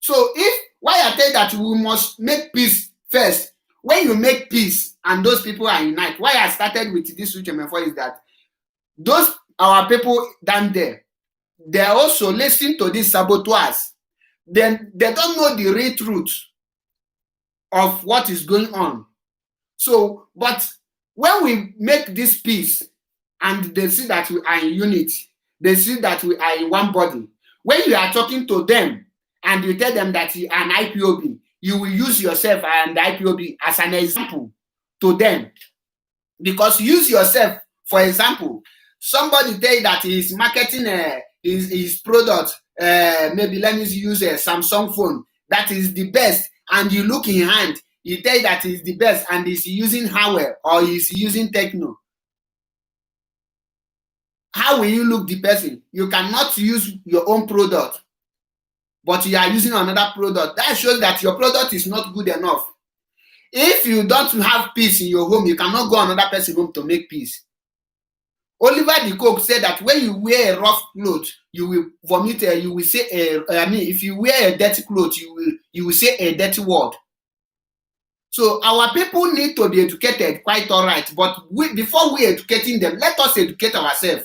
[SPEAKER 1] So why I tell that we must make peace first. When you make peace and those people are unite, why I started with this Uchemefo is that those our people down there, they also listen to these saboteurs. Then they don't know the real truth of what is going on. So, but when we make this peace and they see that we are in unity, they see that we are in one body. When you are talking to them and you tell them that you are an IPOB, you will use yourself and the IPOB as an example to them. Because use yourself, for example, somebody tell you that he is marketing his product, maybe let me use a Samsung phone, that is the best, and you look in hand, you tell you that is the best, and he's using Huawei or he's using Techno. How will you look the person? You cannot use your own product, but you are using another product. That shows that your product is not good enough. If you don't have peace in your home, you cannot go another person's home to make peace. Oliver de Coke said that when you wear a rough cloth, you will vomit. You will say, if you wear a dirty cloth, you will say a dirty word. So our people need to be educated, quite all right. But before we educating them, let us educate ourselves.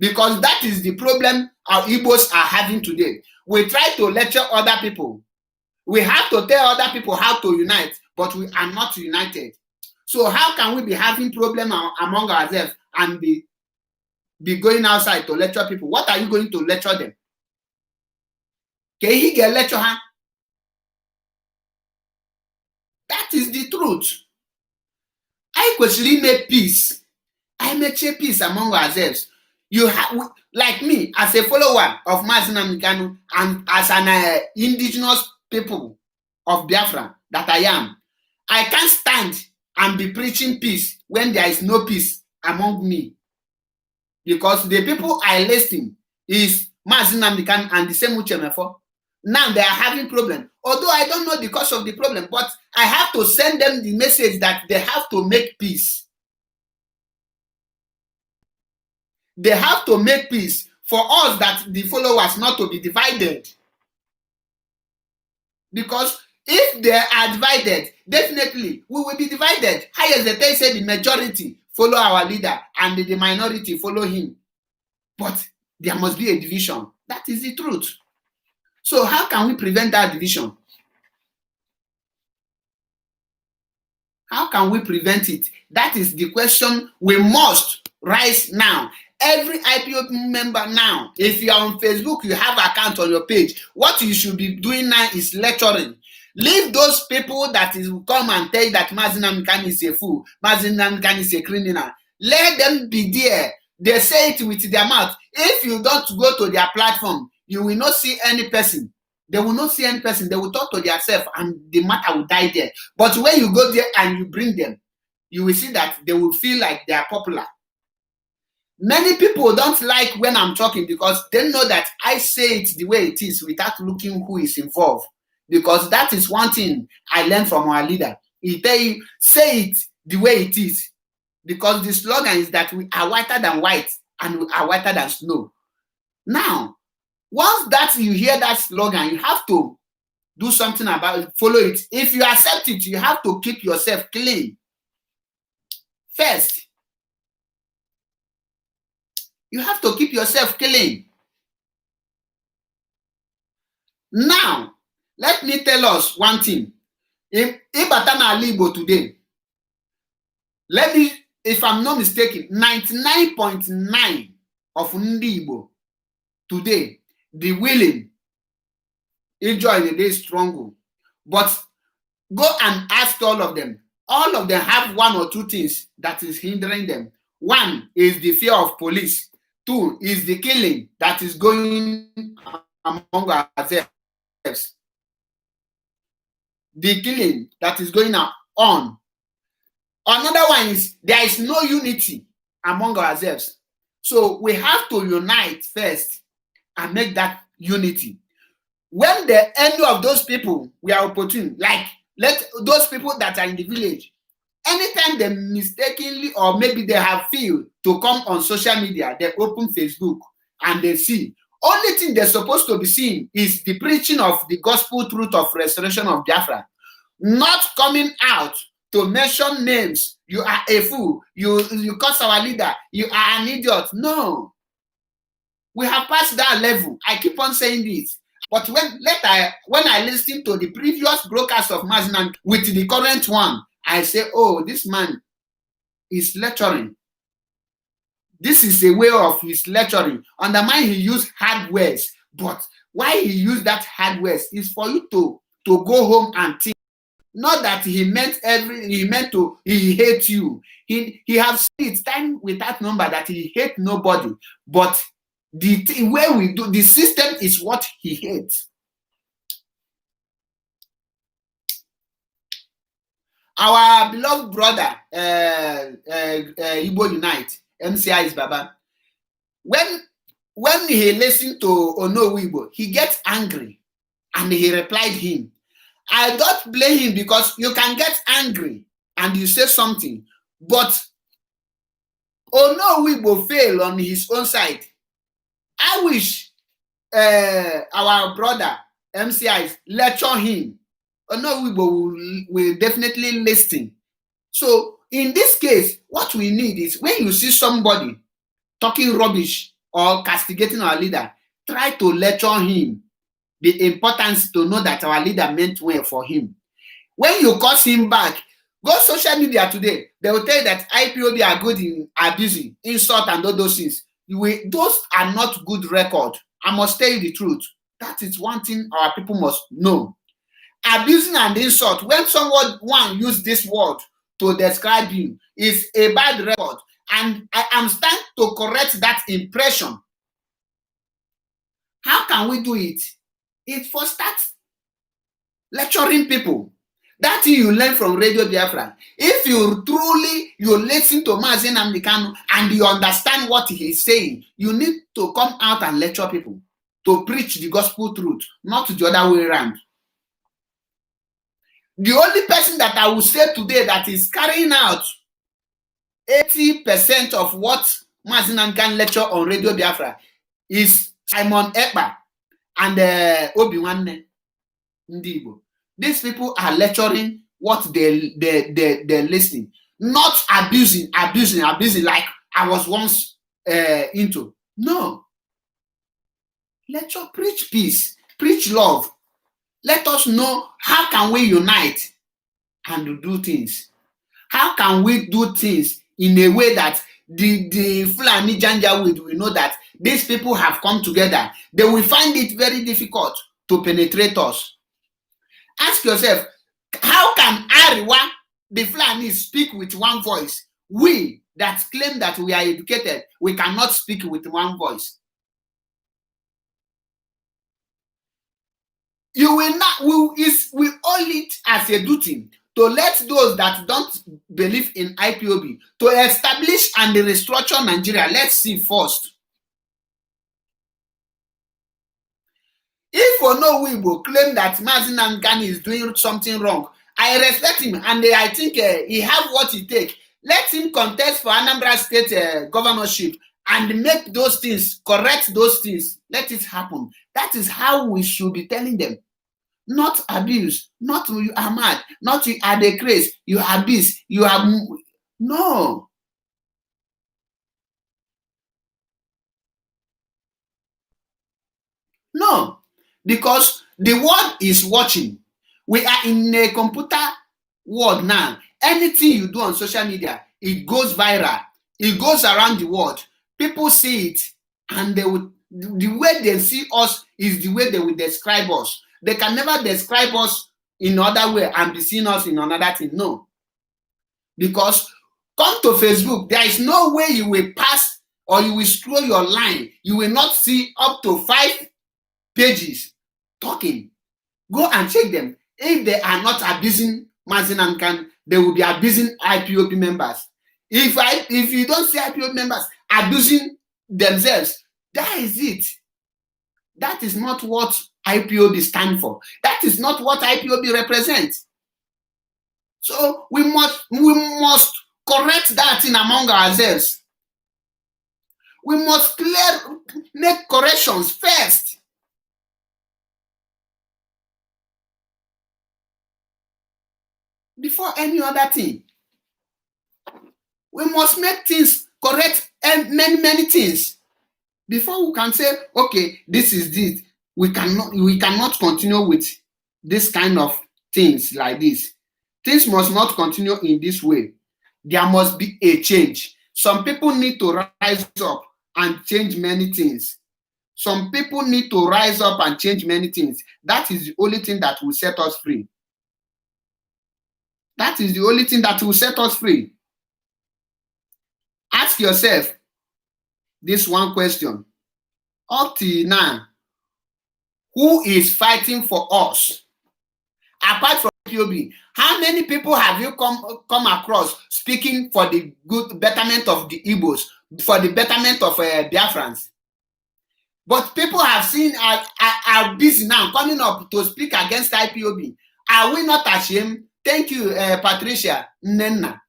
[SPEAKER 1] Because that is the problem our Igbos are having today. We try to lecture other people. We have to tell other people how to unite, but we are not united. So how can we be having problem among ourselves and be going outside to lecture people? What are you going to lecture them? Can he get lecture? Huh? That is the truth. I actually make peace. I make peace among ourselves. You have, like me, as a follower of Mazi Nnamdi Kanu and as an indigenous people of Biafra that I am, I can't stand and be preaching peace when there is no peace among me. Because the people I listen is Mazi Nnamdi Kanu and the same Uchemefo. Now they are having problem. Although I don't know the cause of the problem, but I have to send them the message that they have to make peace. They have to make peace for us, that the followers not to be divided. Because if they are divided, definitely we will be divided. How as they say the majority follow our leader and the minority follow him. But there must be a division. That is the truth. So how can we prevent that division? How can we prevent it? That is the question we must raise now. Every IPOB member now, if you are on Facebook, you have an account on your page. What you should be doing now is lecturing. Leave those people that will come and tell you that Mazi Nnamdi Kanu is a fool, Mazi Nnamdi Kanu is a criminal. Let them be there. They say it with their mouth. If you don't go to their platform, you will not see any person. They will not see any person. They will talk to themselves and the matter will die there. But when you go there and you bring them, you will see that they will feel like they are popular. Many people don't like when I'm talking because they know that I say it the way it is without looking who is involved. Because that is one thing I learned from our leader. He tell you, say it the way it is. Because the slogan is that we are whiter than white and we are whiter than snow. Now, once that you hear that slogan, you have to do something about it, follow it. If you accept it, you have to keep yourself clean. First, you have to keep yourself clean. Now, let me tell us one thing. If Batana Alibo today, if I'm not mistaken, 99.9 of Ndi Igbo today, the willing, enjoy the day struggle. But go and ask all of them. All of them have one or two things that is hindering them. One is the fear of police. Two is the killing that is going among ourselves. the killing that is going on. Another one is there is no unity among ourselves. So we have to unite first and make that unity. When any of those people we are opportune, like let those people that are in the village, anytime they mistakenly or maybe they have feel to come on social media, they open Facebook and they see. Only thing they're supposed to be seeing is the preaching of the gospel truth of restoration of Biafra, not coming out to mention names. You are a fool. You curse our leader. You are an idiot. No. We have passed that level. I keep on saying this. But when I listen to the previous broadcast of Mazi Nnamdi with the current one, I say, oh, this man is lecturing. This is a way of his lecturing. On the mind, he used hard words. But why he used that hard words is for you to go home and think. Not that he meant he hates you. He has spent time with that number that he hates nobody. But the way we do the system is what he hates. Our beloved brother, Igbo Unite, MCI is Baba. When he listened to Onowu Igbo, he gets angry and he replied him. I don't blame him because you can get angry and you say something, but Onowu Igbo fail on his own side. I wish our brother MCI lecture him. Onowu Igbo will definitely listen. So in this case, what we need is when you see somebody talking rubbish or castigating our leader, try to lecture him the importance to know that our leader meant well for him. When you curse him back, go social media today, they will tell you that IPOB are good in abusing, insult and all those things. Those are not good record. I must tell you the truth. That is one thing our people must know. Abusing and insult, when someone use this word to describe you, is a bad record. And I am starting to correct that impression. How can we do it? It first starts lecturing people. That thing you learn from Radio Biafra. If you listen to Mazi Nnamdi Kanu and you understand what he is saying, you need to come out and lecture people, to preach the gospel truth, not the other way around. The only person that I will say today that is carrying out 80% of what Mazi Nnamdi Kanu lecture on Radio Biafra is Simon Ekpa and Obi Nwanne Ndi Igbo. These people are lecturing what they're listening, not abusing like I was once into. No. Lecture, preach peace, preach love. Let us know how can we unite and do things. How can we do things in a way that the Fulani Janjaweed will know that these people have come together. They will find it very difficult to penetrate us. Ask yourself, how can Ariwa, the Fulani, speak with one voice? We that claim that we are educated, we cannot speak with one voice. You will not, we owe it as a duty to let those that don't believe in IPOB to establish and restructure Nigeria. Let's see first. If Onowu Igbo claim that Mazi Nnamdi Kanu is doing something wrong, I respect him and I think he have what it takes. Let him contest for Anambra State governorship and make those things, correct those things. Let it happen. That is how we should be telling them. Not abuse, not you are mad, not you are the craze, you are this, you are... No. No. Because the world is watching. We are in a computer world now. Anything you do on social media, it goes viral. It goes around the world. People see it, and the way they see us is the way they will describe us. They can never describe us in another way and be seeing us in another thing. No. Because come to Facebook, there is no way you will pass or you will scroll your line. You will not see up to 5 pages talking. Go and check them. If they are not abusing Mazi Nnamdi Kanu, they will be abusing IPOB members. If you don't see IPOB members abusing themselves, that is it. That is not what IPOB stand for. That is not what IPOB represents. So we must correct that in among ourselves. We must make corrections first. Before any other thing. We must make things correct and many things before we can say, okay, this is this. We cannot continue with this kind of things like this. Things must not continue in this way. There must be a change. Some people need to rise up and change many things. Some people need to rise up and change many things. That is the only thing that will set us free. That is the only thing that will set us free. Ask yourself this one question. Up till now, who is fighting for us? Apart from IPOB, how many people have you come across speaking for the good betterment of the Igbos, for the betterment of Biafrans? But people have seen are busy now coming up to speak against IPOB. Are we not ashamed? Thank you, Patricia Nenna.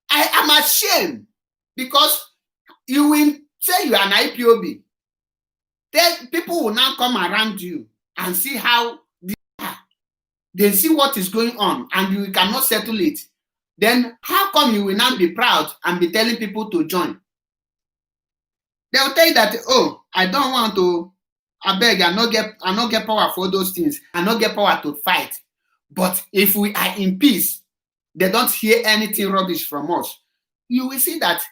[SPEAKER 1] I am ashamed because you will say you are an IPOB. Then people will now come around you and see how they see what is going on and you cannot settle it. Then how come you will not be proud and be telling people to join? They will tell you that, oh, I don't want to, I beg, I not get power for those things. I not get power to fight. But if we are in peace, they don't hear anything rubbish from us. You will see that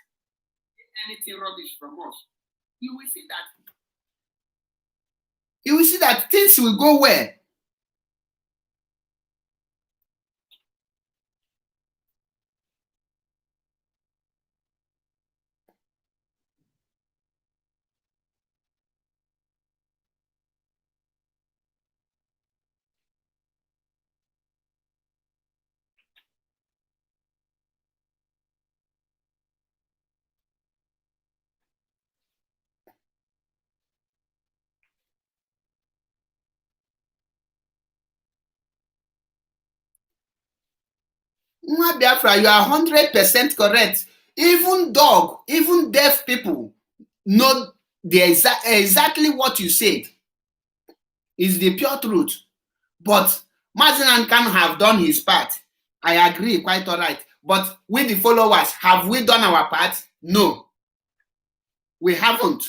[SPEAKER 1] anything rubbish from us. You will see that. You will see that things will go well. Nwa Biafra, you are 100% correct. Even deaf people know exactly what you said is the pure truth. But Mazi Nnamdi Kanu have done his part. I agree, quite all right. But with the followers, have we done our part? No. We haven't.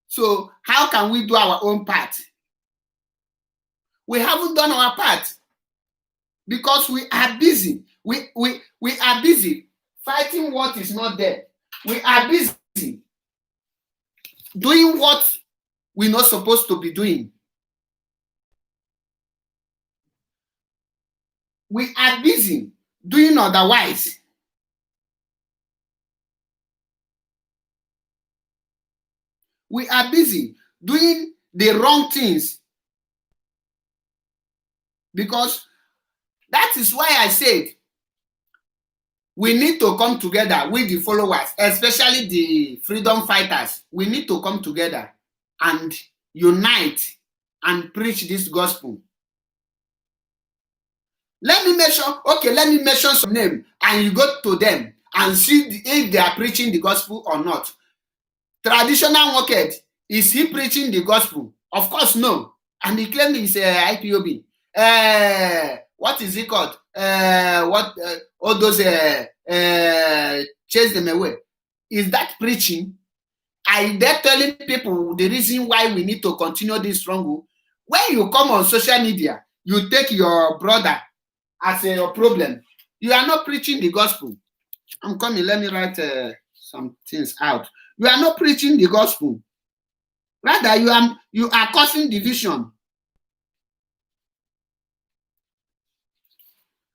[SPEAKER 1] So how can we do our own part? We haven't done our part. Because we are busy. We are busy fighting what is not there. We are busy doing what we're not supposed to be doing. We are busy doing otherwise. We are busy doing the wrong things. Because that is why I said we need to come together with the followers, especially the freedom fighters. We need to come together and unite and preach this gospel. Let me mention some name and you go to them and see if they are preaching the gospel or not. Traditional Worked, is he preaching the gospel? Of course, no. And he claimed he's IPOB. What is it called? All those chase them away. Is that preaching? Are they telling people the reason why we need to continue this struggle? When you come on social media, you take your brother as a problem. You are not preaching the gospel. I'm coming. Let me write some things out. You are not preaching the gospel. Rather, you are causing division.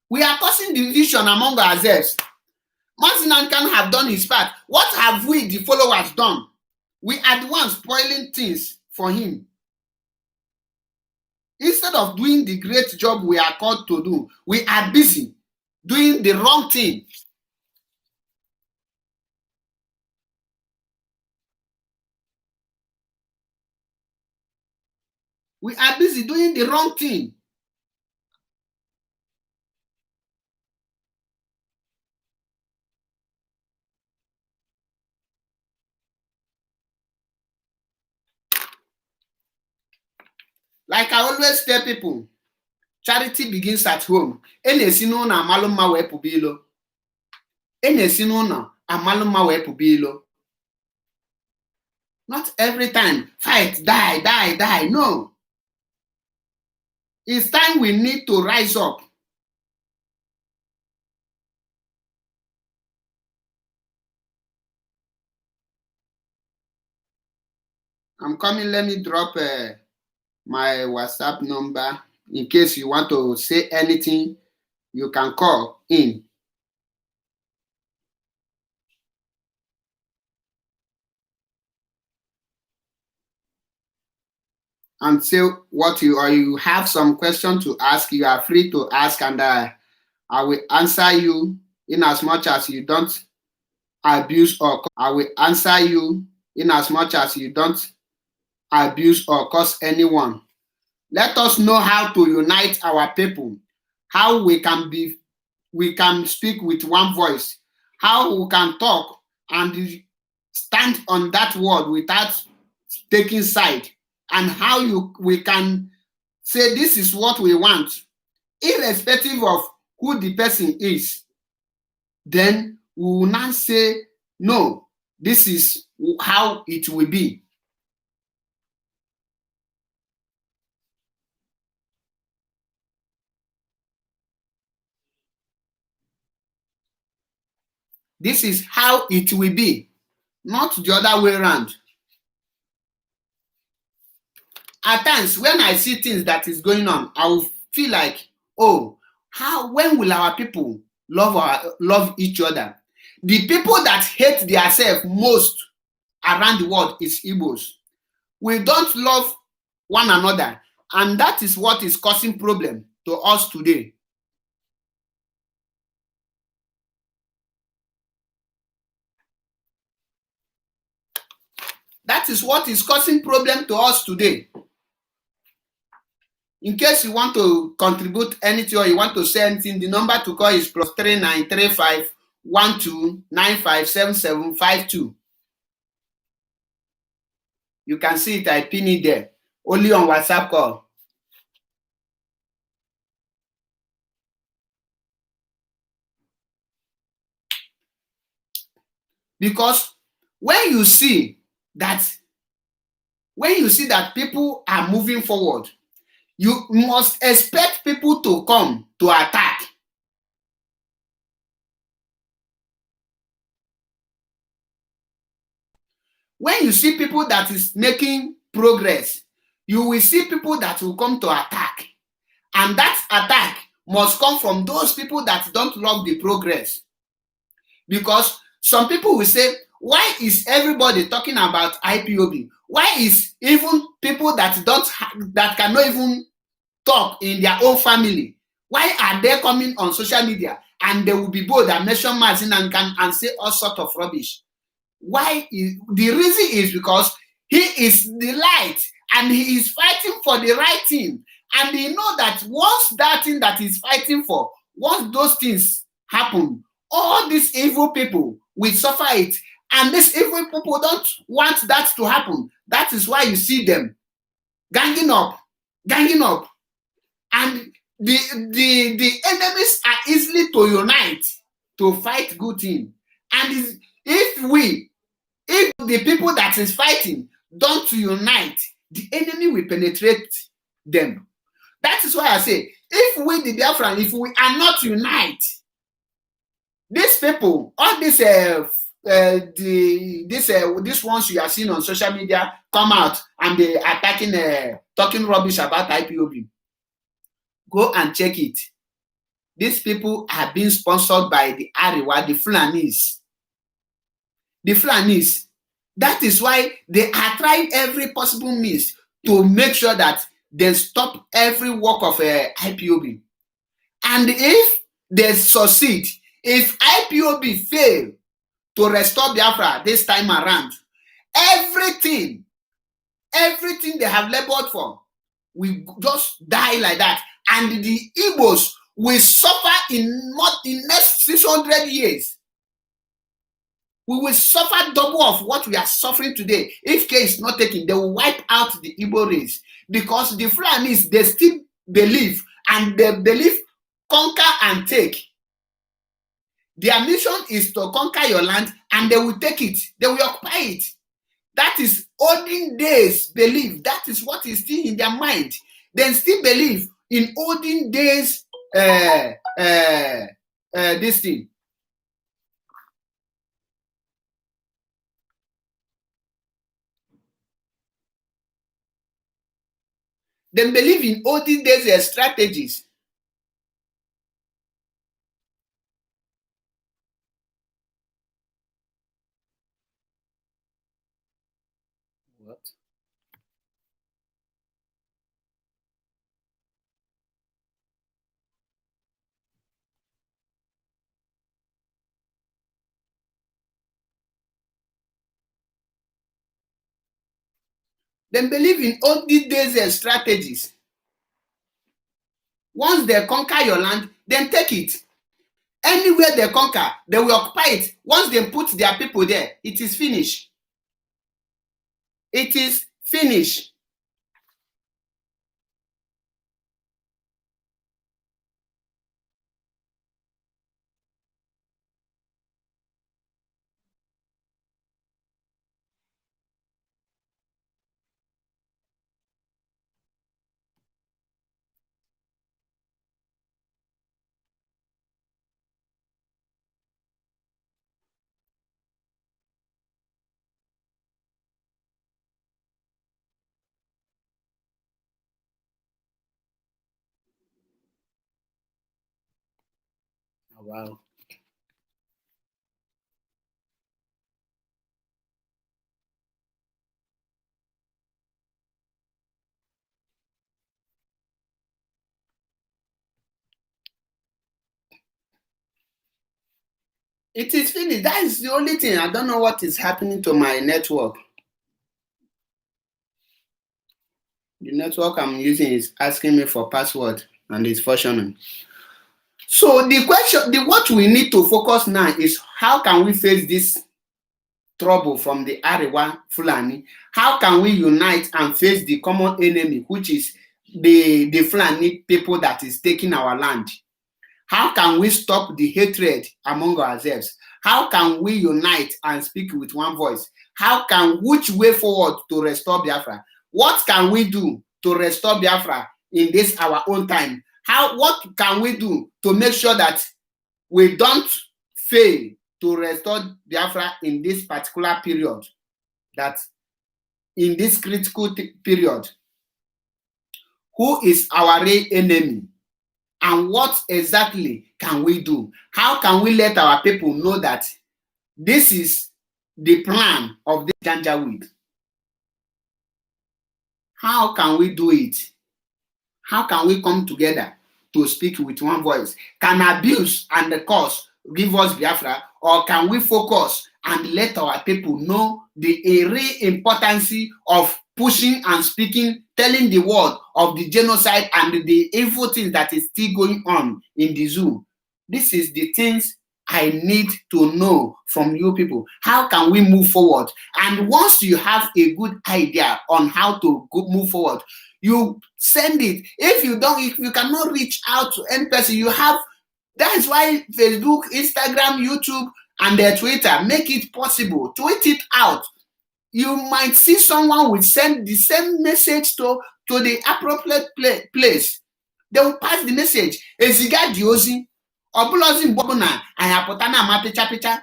[SPEAKER 1] We are causing division among ourselves. Mazi Nnamdi Kanu have done his part. What have we, the followers, done? We are the ones spoiling things for him. Instead of doing the great job we are called to do, we are busy doing the wrong thing. We are busy doing the wrong thing. Like I always tell people, charity begins at home. E na-esi n'ụlọ amalụ mma wee pụba ilo. E na-esi n'ụlọ amalụ mma wee pụba ilo. Not every time fight, die. No. It's time we need to rise up. I'm coming. Let me drop my WhatsApp number. In case you want to say anything, you can call in. And say what you have some question to ask, you are free to ask, and I will answer you in as much as you don't abuse or I will answer you in as much as you don't abuse or cause anyone. Let us know how to unite our people, how we can speak with one voice, how we can talk and stand on that word without taking side, and how we can say this is what we want, irrespective of who the person is. Then we will not say, no, this is how it will be. This is how it will be, not the other way around. At times, when I see things that is going on, I will feel like, oh, when will our people love each other? The people that hate themselves most around the world is Igbos. We don't love one another, and that is what is causing problem to us today. That is what is causing problem to us today. In case you want to contribute anything or you want to say anything, the number to call is +3935 12957752. You can see it, I pin it there. Only on WhatsApp call. Because when you see that people are moving forward, you must expect people to come to attack. When you see people that is making progress, you will see people that will come to attack. And that attack must come from those people that don't love the progress. Because some people will say, why is everybody talking about IPOB? Why is even people that cannot even talk in their own family, why are they coming on social media and they will be bold and mention Mazin and say all sort of rubbish? The reason is because he is the light and he is fighting for the right thing, and he know that once that thing that he's fighting for, once those things happen, all these evil people will suffer it, and these evil people don't want that to happen. That is why you see them ganging up, and the enemies are easily to unite to fight good thing. And if the people that is fighting don't unite, the enemy will penetrate them. That is why I say, if we the Biafran, if we are not unite, these people, all these these ones you are seeing on social media come out and they attacking, talking rubbish about IPOB. Go and check it. These people are being sponsored by the Ariwa, the Fulanis. The Fulanis. That is why they are trying every possible means to make sure that then stop every work of IPOB. And if they succeed, if IPOB fail to restore Biafra this time around, everything they have labored for will just die like that. And the Igbos will suffer in next 600 years. We will suffer double of what we are suffering today. If care is not taken, they will wipe out the Igbo race. Because the Fulanis, they still believe, and they believe conquer and take. Their mission is to conquer your land, and they will take it. They will occupy it. That is olden days belief. That is what is still in their mind. They still believe in olden days this thing. They believe in olden days strategies. What? They believe in olden days strategies. Once they conquer your land, then take it. Anywhere they conquer, they will occupy it. Once they put their people there, it is finished. It is finished. Oh, wow. It is finished. That is the only thing. I don't know what is happening to my network. The network I'm using is asking me for password, and it's functioning. So the question, what we need to focus now is how can we face this trouble from the Arewa Fulani? How can we unite and face the common enemy, which is the Fulani people that is taking our land? How can we stop the hatred among ourselves? How can we unite and speak with one voice? Which way forward to restore Biafra? What can we do to restore Biafra in this our own time? What can we do to make sure that we don't fail to restore Biafra in this particular period, that in this critical period? Who is our real enemy? And what exactly can we do? How can we let our people know that this is the plan of the Janjaweed? How can we do it? How can we come together to speak with one voice? Can abuse and the cause give us Biafra, or can we focus and let our people know the real importance of pushing and speaking, telling the world of the genocide and the evil things that is still going on in the zoo? This is the things I need to know from you people. How can we move forward? And once you have a good idea on how to move forward, you send it. If you cannot reach out to any person, you have. That's why Facebook, Instagram, YouTube, and their Twitter make it possible. Tweet it out. You might see someone will send the same message to the appropriate place. They will pass the message. Eziga di ozi. Obulozi mgbe ọbụla anyị apụta na-ama pịcha.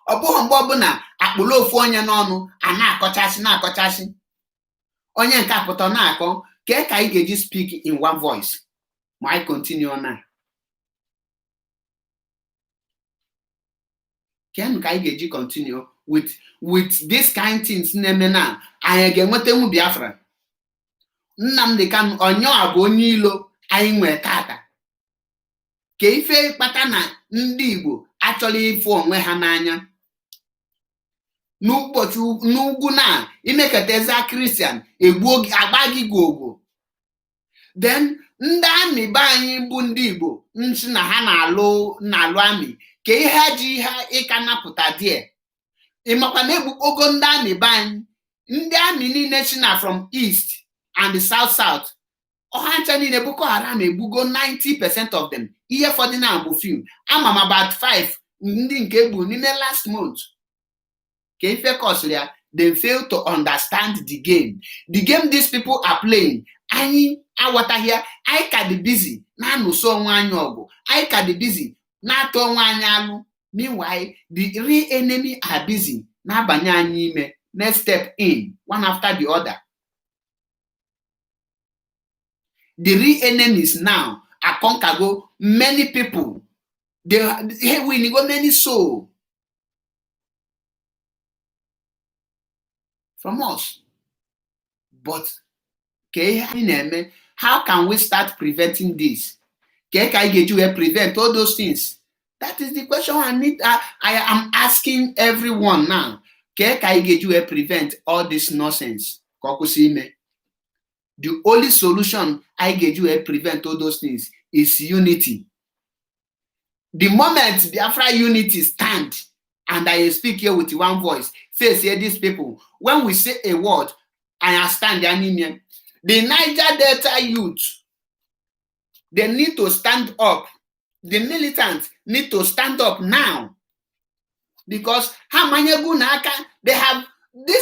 [SPEAKER 1] Ọ bụghị mgbe ọbụla akpụlụ ofu onye n'ọnụ a na-akọchasị. Onye nke apụta na-akọ ka anyị ga-eji speak in one voice. Ma I continue on now. Can I get continue with this kind things na-eme na anyị ga-enwetenwu Biafra? Nnamdi Kanu onye bụ onye ilo anyị nwere tata. Ka ife kpata na ndị Igbo achọghị ịfụ onwe ha n'anya. N'ụbọchị n'ugwu na imekọtaza Christian egbuo gị agba gị gogo. Then ndị amị be anyị bụ ndị Igbo nsị na ha na-alụ amị ka ihe ji ihe ịka napụta die. Ịmakwa na egbukpogo ndị amị be anyị. Ndị amị niile si na from east and the south ọha ncha niile Boko Haram egbugo 90% of them. Ihe fọdụ na bụ few. Ama m about 5 ndị nke egbu n'ime last month. Ka ife kọsịrị ya, they fail to understand the game. The game these people are playing. Anyị aghọtaghị ya. Anyị ka dị busy na-anụso onwe anyị ọgụ. Anyị ka dị busy na-atụ onwe anyị alụ. Meanwhile, the real enemy are busy na-abanye anyị ime. Next step in, one after the other. The real enemies now are conquer many people. They will go many souls from us. But how can we start preventing this? Can you prevent all those things? That is the question I am asking everyone now. Can you prevent all this nonsense? The only solution I get you prevent all those things is unity. The moment Biafra unity stand, and I speak here with one voice, face here these people, when we say a word, I understand the enemy. The Niger Delta youth, they need to stand up. The militants need to stand up now. Because these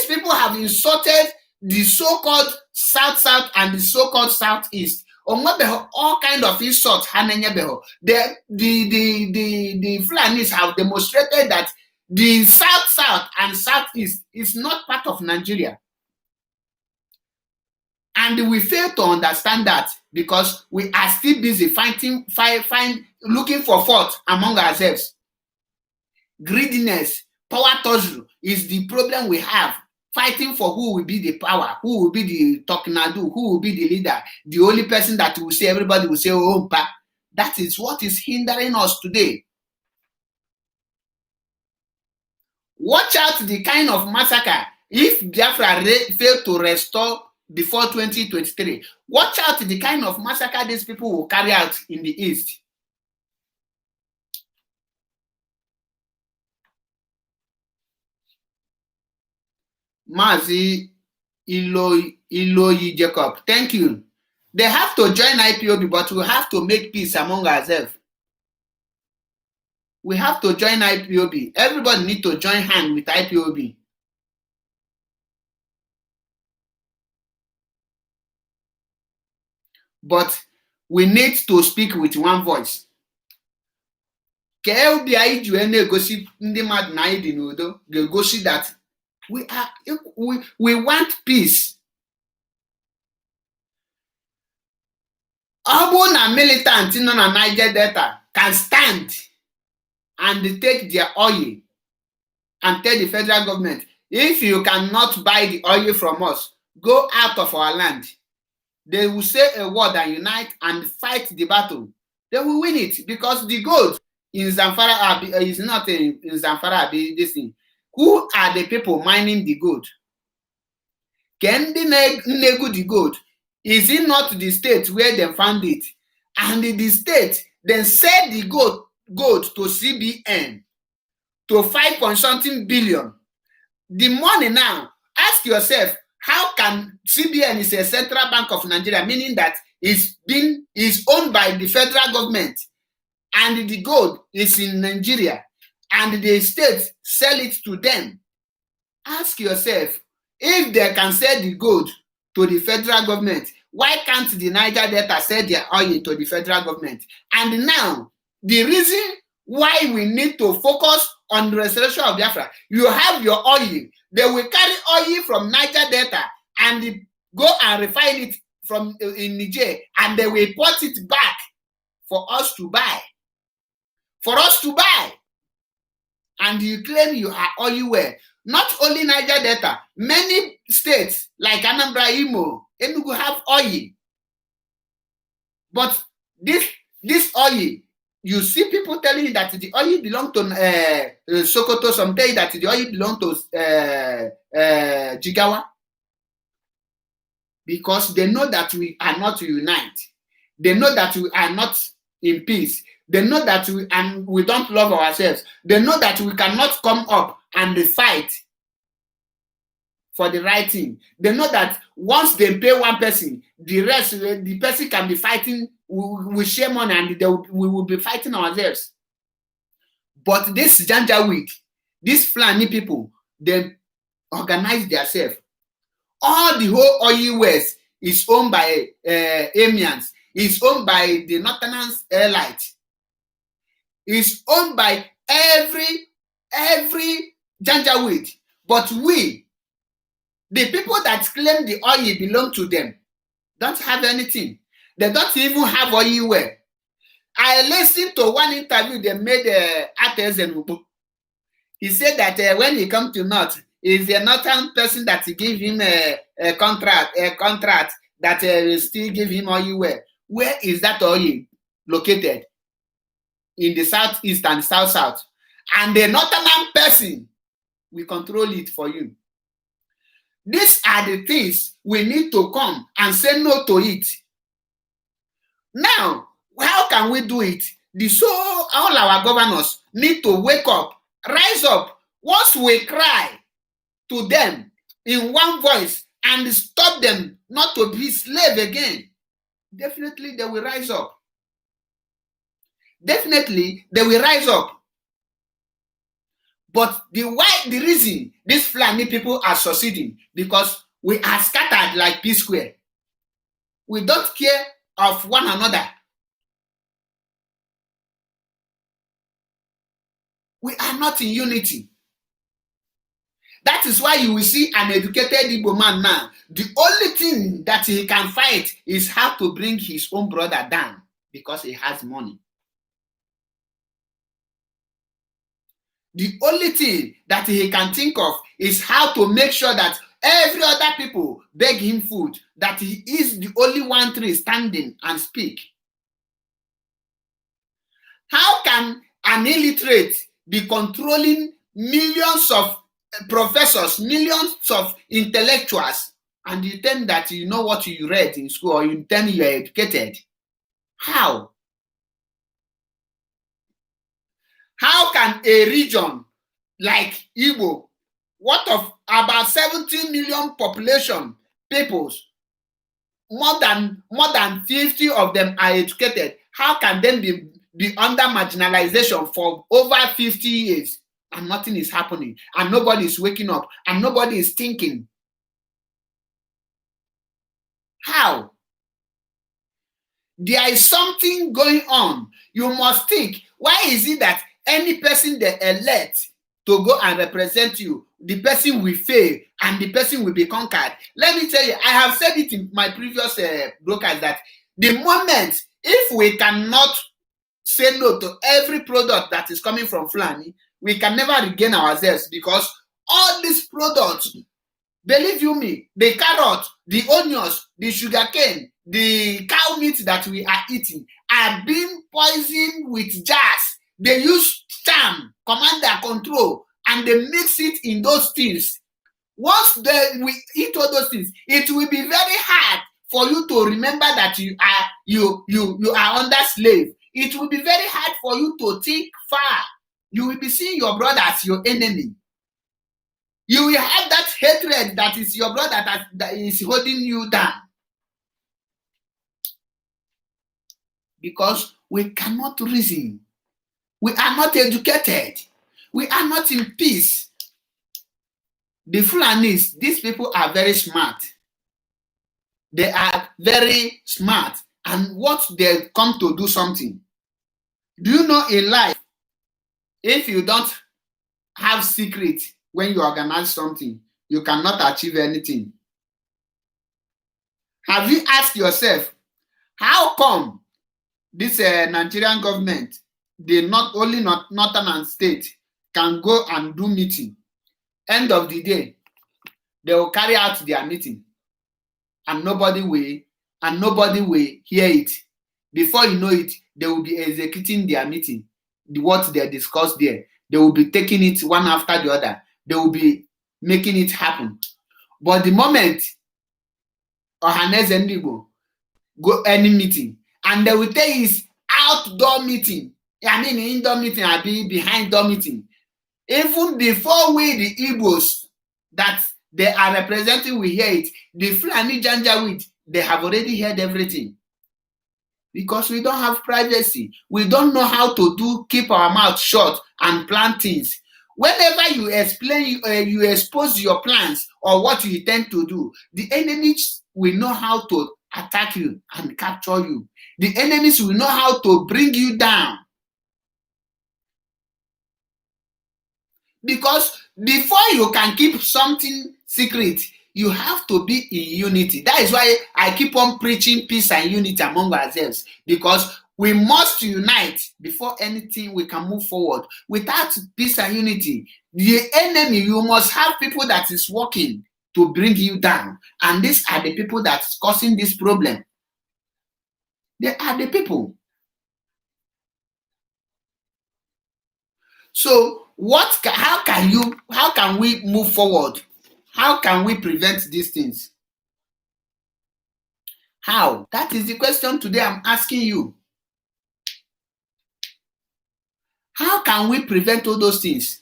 [SPEAKER 1] people have insulted the so-called South and the so-called Southeast. All kind of insults. The Fulanis have demonstrated that the South and Southeast is not part of Nigeria. And we fail to understand that because we are still busy looking for fault among ourselves. Greediness, power torture is the problem we have. Fighting for who will be the power, who will be the Tokinadu, who will be the leader, the only person that will say, everybody will say, oh, but that is what is hindering us today. Watch out the kind of massacre if Biafra failed to restore before 2023. Watch out the kind of massacre these people will carry out in the East. Mazi Iloyi Jacob, thank you. They have to join IPOB, but we have to make peace among ourselves. We have to join IPOB. Everybody need to join hand with IPOB. But we need to speak with one voice. That we want peace. Abuna militant in Niger Delta can stand and take their oil and tell the federal government, if you cannot buy the oil from us, go out of our land. They will say a word and unite and fight the battle. They will win it because the gold in Zamfara is not in Zamfara. This thing. Who are the people mining the gold? Can they nego the gold? Is it not the state where they found it? And the state then sell the gold to CBN to 5.something billion. The money now, ask yourself, how can CBN is a central bank of Nigeria, meaning that is owned by the federal government, and the gold is in Nigeria, and the state sell it to them? Ask yourself, if they can sell the gold to the federal government, why can't the Niger Delta sell their oil to the federal government? And now, the reason why we need to focus on the restoration of Biafra, you have your oil. They will carry oil from Niger Delta and go and refine it in Niger, and they will put it back for us to buy. For us to buy. and you claim you are oil well. Not only Niger Delta, many states like Anambra, Imo, Enugu have oil. But this oil, you see people telling you that the oil belongs to Sokoto, some tell you that the oil belongs to Jigawa. Because they know that we are not united. They know that we are not in peace. They know that we don't love ourselves. They know that we cannot come up and fight for the right thing. They know that once they pay one person, the rest, the person can be fighting, we share money and we will be fighting ourselves. But this Janjaweed, these Fulani people, they organize themselves. All the whole oil west is owned by Amiens, is owned by the Northern Elite, is owned by every Janjaweed. But we, the people that claim the oil belong to them, don't have anything. They don't even have oil well. I listened to one interview they made at Ezenubu. He said that when he come to North, is a northern person that give him a contract that will still give him oil well. Where is that oil located? In the southeast and south. And the northern person will control it for you. These are the things we need to come and say no to it. Now, how can we do it? All our governors need to wake up, rise up. Once we cry to them in one voice and stop them not to be slave again, definitely they will rise up. Definitely they will rise up. But the reason these Fulani people are succeeding, because we are scattered like P-square. We don't care of one another. We are not in unity. That is why you will see an educated Igbo man now. The only thing that he can fight is how to bring his own brother down because he has money. The only thing that he can think of is how to make sure that every other people beg him food, that he is the only one tree standing and speak. How can an illiterate be controlling millions of professors, millions of intellectuals, and you tell that you know what you read in school, or you tell you are educated? How? How can a region like Igbo, what of about 70 million population peoples, more than 50 of them are educated, how can they be under marginalization for over 50 years and nothing is happening and nobody is waking up and nobody is thinking? How? There is something going on. You must think, why is it that any person they elect to go and represent you, the person will fail and the person will be conquered? Let me tell you, I have said it in my previous broadcast that the moment, if we cannot say no to every product that is coming from Fulani, we can never regain ourselves, because all these products, believe you me, the carrot, the onions, the sugarcane, the cow meat that we are eating are being poisoned with jazz. They use charm, command and control, and they mix it in those things. Once we eat all those things, it will be very hard for you to remember that you are under slave. It will be very hard for you to think far. You will be seeing your brother as your enemy. You will have that hatred that is your brother that is holding you down. Because we cannot reason. We are not educated. We are not in peace. The Fulanis, these people are very smart. They are very smart. And what they come to do something. Do you know in life, if you don't have secret when you organize something, you cannot achieve anything. Have you asked yourself, how come this Nigerian government, the not only Northern state, can go and do meeting. End of the day, they will carry out their meeting, and nobody will hear it. Before you know it, they will be executing their meeting, what they discussed there. They will be taking it one after the other. They will be making it happen. But the moment Ohaneze Ndigbo go any meeting, and they will tell you it's outdoor meeting, I mean indoor meeting, I be behind door meeting. Even before we, the Igbos that they are representing, we hear it, the Fulani Janjaweed, they have already heard everything. Because we don't have privacy. We don't know how to keep our mouth shut and plan things. Whenever you explain, you expose your plans or what you intend to do, the enemies will know how to attack you and capture you. The enemies will know how to bring you down. Because before you can keep something secret, you have to be in unity. That is why I keep on preaching peace and unity among ourselves, because we must unite before anything we can move forward. Without peace and unity, the enemy, you must have people that is working to bring you down. And these are the people that's causing this problem. They are the people. So how can we move forward? How can we prevent these things? How? That is the question today I'm asking you. How can we prevent all those things?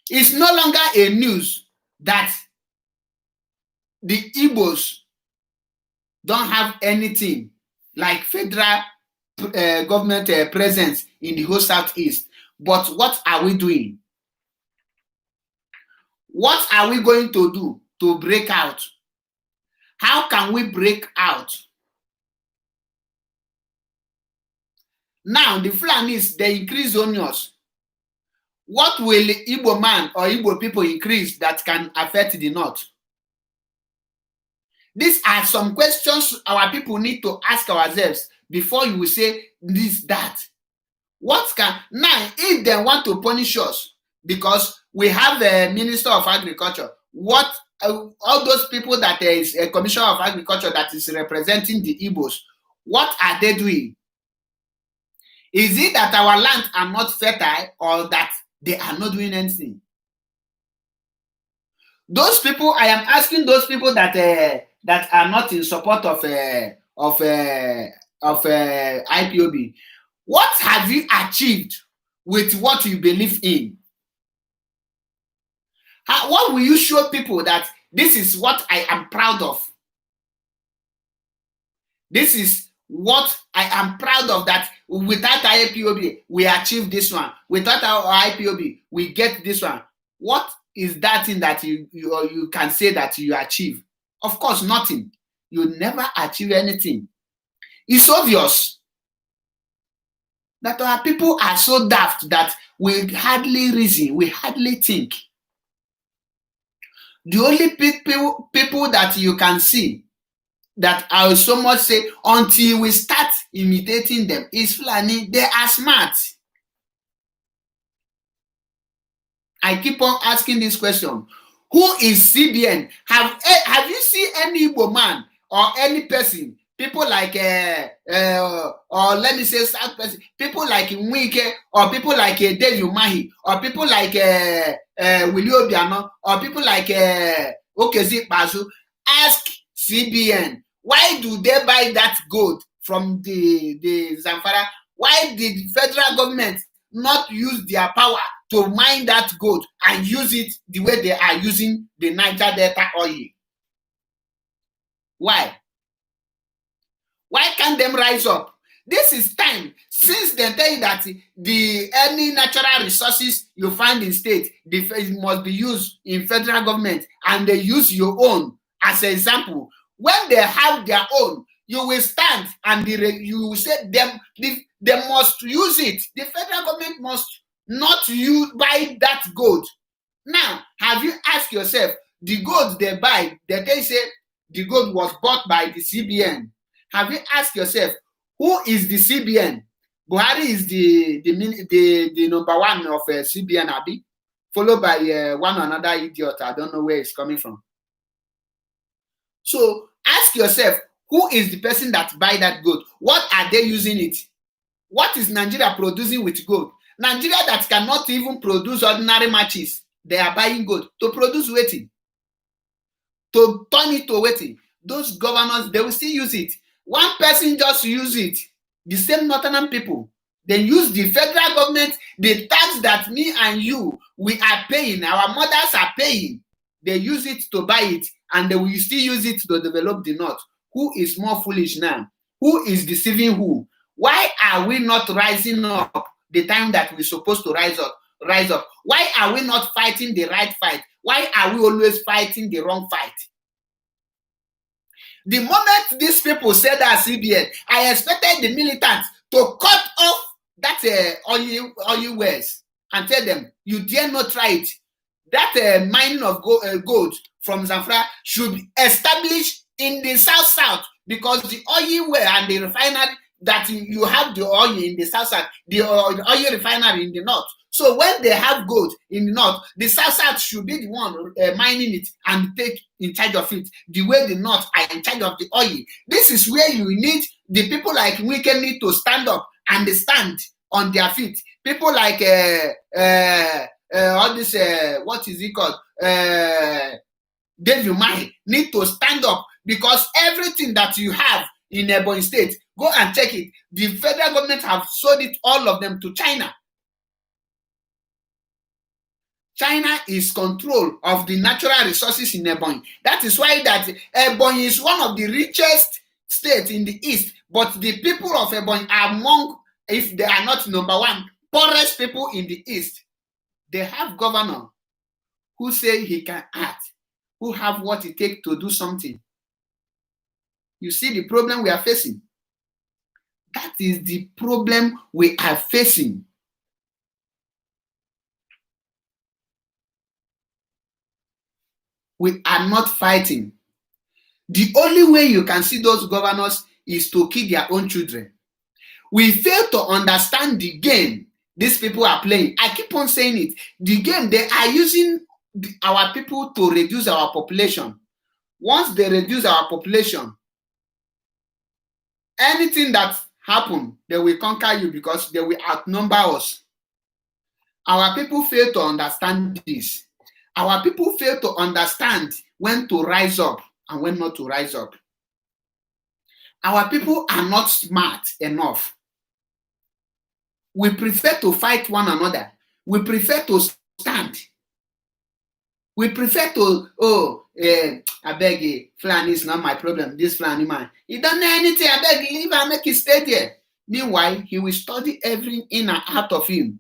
[SPEAKER 1] It's no longer a news that the Igbos don't have anything like federal government presence in the whole Southeast. But what are we doing? What are we going to do to break out? How can we break out? Now, the Fulanis, they increase onions. What will Igbo man or Igbo people increase that can affect the North? These are some questions our people need to ask ourselves before you will say this, that. Now, if they want to punish us because we have a Minister of Agriculture, all those people that there is a Commissioner of Agriculture that is representing the Igbos, what are they doing? Is it that our lands are not fertile, or that they are not doing anything? Those people, I am asking those people that are not in support of IPOB, what have you achieved with what you believe in? What will you show people that this is what I am proud of? This is what I am proud of, that without IPOB, we achieve this one. Without our IPOB, we get this one. What is that thing that you can say that you achieve? Of course, nothing. You never achieve anything. It's obvious that our people are so daft that we hardly reason, we hardly think. The only people that you can see that I will so much say until we start imitating them is Fulani. They are smart. I keep on asking this question. Who is CBN? Have you seen any Igbo man or any person, people like or let me say South person, people like Nwike, or people like Dave Umahi, or people like Willie Obiano, or people like Okezi Basu? Ask CBN, why do they buy that gold from the Zamfara? Why did the federal government not use their power to mine that gold and use it the way they are using the Niger Delta oil? Why? Why can't them rise up? This is time. Since they tell you that any natural resources you find in state, it must be used in federal government, and they use your own as an example. When they have their own, you will stand and you will say they must use it. The federal government must not buy that gold. Now, have you asked yourself, the gold they buy, they say the gold was bought by the CBN. Have you asked yourself, who is the CBN? Buhari is the number one of CBN, Abi, followed by one another idiot. I don't know where it's coming from. So ask yourself, who is the person that buy that gold? What are they using it? What is Nigeria producing with gold? Nigeria that cannot even produce ordinary matches, they are buying gold to produce waiting, to turn it to waiting. Those governors, they will still use it. One person just use it. The same northern people, they use the federal government, the tax that me and you, we are paying, our mothers are paying. They use it to buy it, and they will still use it to develop the north. Who is more foolish now? Who is deceiving who? Why are we not rising up the time that we're supposed to rise up? Why are we not fighting the right fight? Why are we always fighting the wrong fight? The moment these people said that CBN, I expected the militants to cut off that oil wells and tell them, you dare not try it. That mining of gold from Zamfara should be established in the south, because the oil well and the refinery that you have the oil in the south, the oil refinery in the north. So when they have gold in the north, the south should be the one mining it and take in charge of it, the way the north are in charge of the oil. This is where you need the people like Wike need to stand up and stand on their feet. People like all this, what is it called? David Umahi need to stand up, because everything that you have in Ebonyi State, go and check it. The federal government have sold it, all of them, to China. China is control of the natural resources in Ebonyi. That is why that Ebonyi is one of the richest states in the east, but the people of Ebonyi are among, if they are not number one, poorest people in the east. They have governor who say he can act, who have what it takes to do something. You see the problem we are facing? That is the problem we are facing. We are not fighting. The only way you can see those governors is to kill their own children. We fail to understand the game these people are playing. I keep on saying it. The game, they are using our people to reduce our population. Once they reduce our population, anything that happens, they will conquer you, because they will outnumber us. Our people fail to understand this. Our people fail to understand when to rise up and when not to rise up. Our people are not smart enough. We prefer to fight one another. We prefer to stand. We prefer to, I beg you, Fulani is not my problem. This Fulani man, he don't know anything. I beg you, leave and make it stay there. Meanwhile, he will study every in and out of him.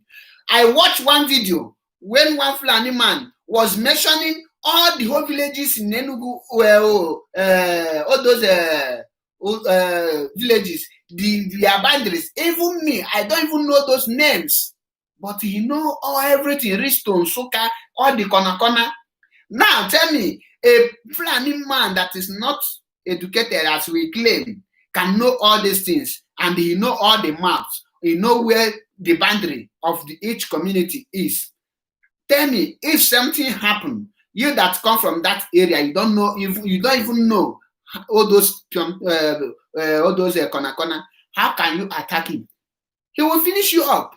[SPEAKER 1] I watched one video when one Fulani man was mentioning all the whole villages in Enugu, all those villages, their boundaries. Even me, I don't even know those names, but he know everything. Ristone, Soka, all the corner. Now tell me, a Fulani man that is not educated as we claim can know all these things, and he know all the maps. He know where the boundary of each community is. Tell me, if something happened, you that come from that area, you don't know, you don't even know all those corner, how can you attack him? He will finish you up.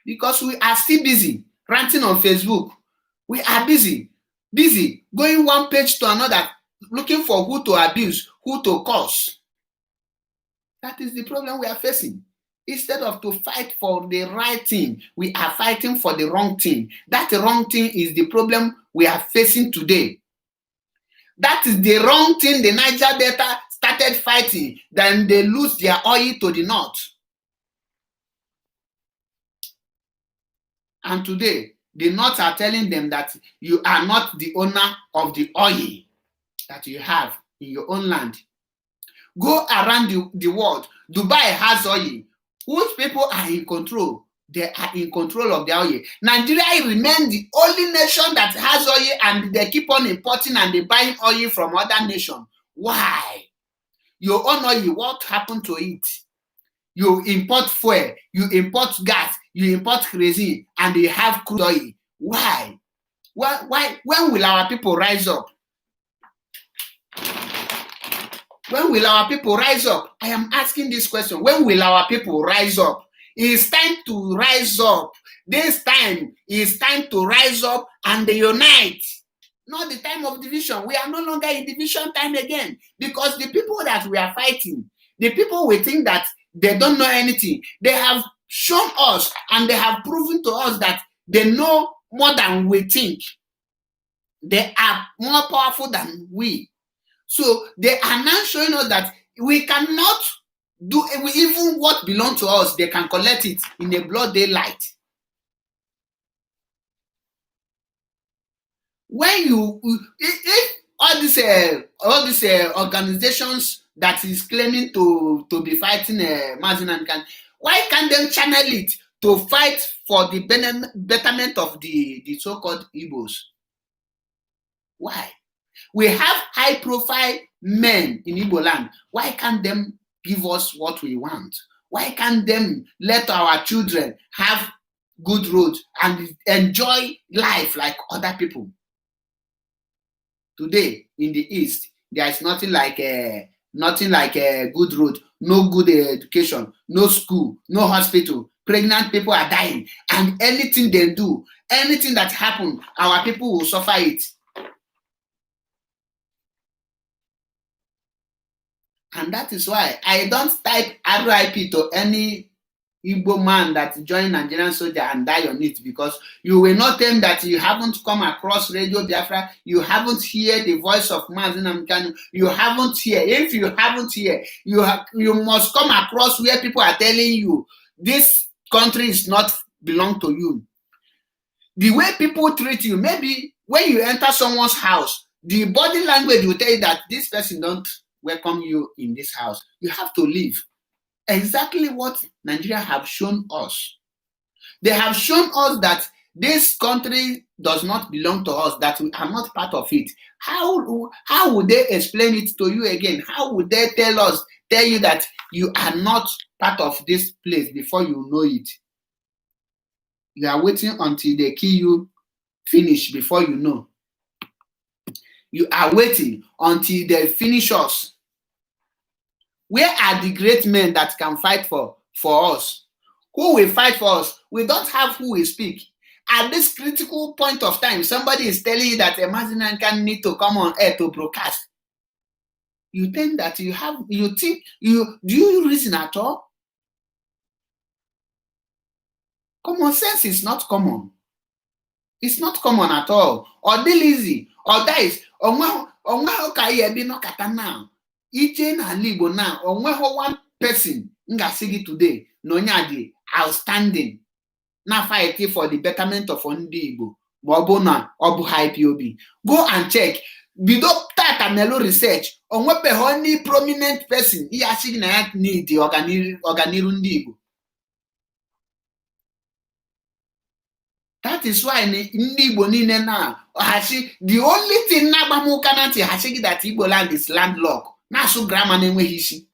[SPEAKER 1] Because we are still busy ranting on Facebook. We are busy going one page to another, looking for who to abuse, who to curse. That is the problem we are facing. Instead of to fight for the right thing, we are fighting for the wrong thing. That wrong thing is the problem we are facing today. That is the wrong thing the Niger Delta started fighting. Then they lose their oil to the north. And today, the north are telling them that you are not the owner of the oil that you have in your own land. Go around the world. Dubai has oil. Whose people are in control? They are in control of the oil. Nigeria remains the only nation that has oil, and they keep on importing and they buying oil from other nations. Why? Your own oil, what happened to it? You import fuel, you import gas, you import kerosene, and you have crude oil. Why? Why? When will our people rise up? When will our people rise up? I am asking this question. When will our people rise up? It's time to rise up. This time is time to rise up and unite. Not the time of division. We are no longer in division time again, because the people that we are fighting, the people we think that they don't know anything, they have shown us and they have proven to us that they know more than we think. They are more powerful than we. So they are now showing us that we cannot do even what belongs to us. They can collect it in a broad daylight. When you, if all these organizations that is claiming to be fighting Mazi Nnamdi Kanu, why can't they channel it to fight for the betterment of the so-called Igbos? Why? We have high-profile men in Igbo land. Why can't them give us what we want? Why can't them let our children have good roads and enjoy life like other people? Today in the East, there is nothing like a good road, no good education, no school, no hospital. Pregnant people are dying, and anything they do, anything that happens, our people will suffer it. And that is why I don't type RIP to any Igbo man that joined Nigerian soldier and die on it, because you will not tell that you haven't come across Radio Biafra, you haven't heard the voice of Mazi Nnamdi Kanu, you haven't heard. If you haven't heard, you must come across where people are telling you this country is not belong to you. The way people treat you, maybe when you enter someone's house, the body language will tell you that this person don't welcome you in this house. You have to leave. Exactly what Nigeria have shown us. They have shown us that this country does not belong to us, that we are not part of it. How would they explain it to you again? How would they tell you that you are not part of this place before you know it? You are waiting until they kill you, finish before you know. You are waiting until they finish us. Where are the great men that can fight for us? Who will fight for us? We don't have who will speak. At this critical point of time, somebody is telling you that Mazi Nnamdi Kanu need to come on air to broadcast. You think that do you reason at all? Common sense is not common. It's not common at all. Or deal easy. Or that is now. Ije na Igbo now, onweho one person ngasi gị today na onye dị outstanding na fight for the betterment of ndị Igbo ma ọ bụ na ọ bụ IPOB. Go and check. Bido tata melo research. Onwebeghị only prominent person ihe asị gị na ya need ọganiru ndị Igbo. That is why ndị Igbo niile na the only thing na agbamuka na ntị ha sị gị that Igbo land is landlocked. Na-asụ grama na-enweghị isi.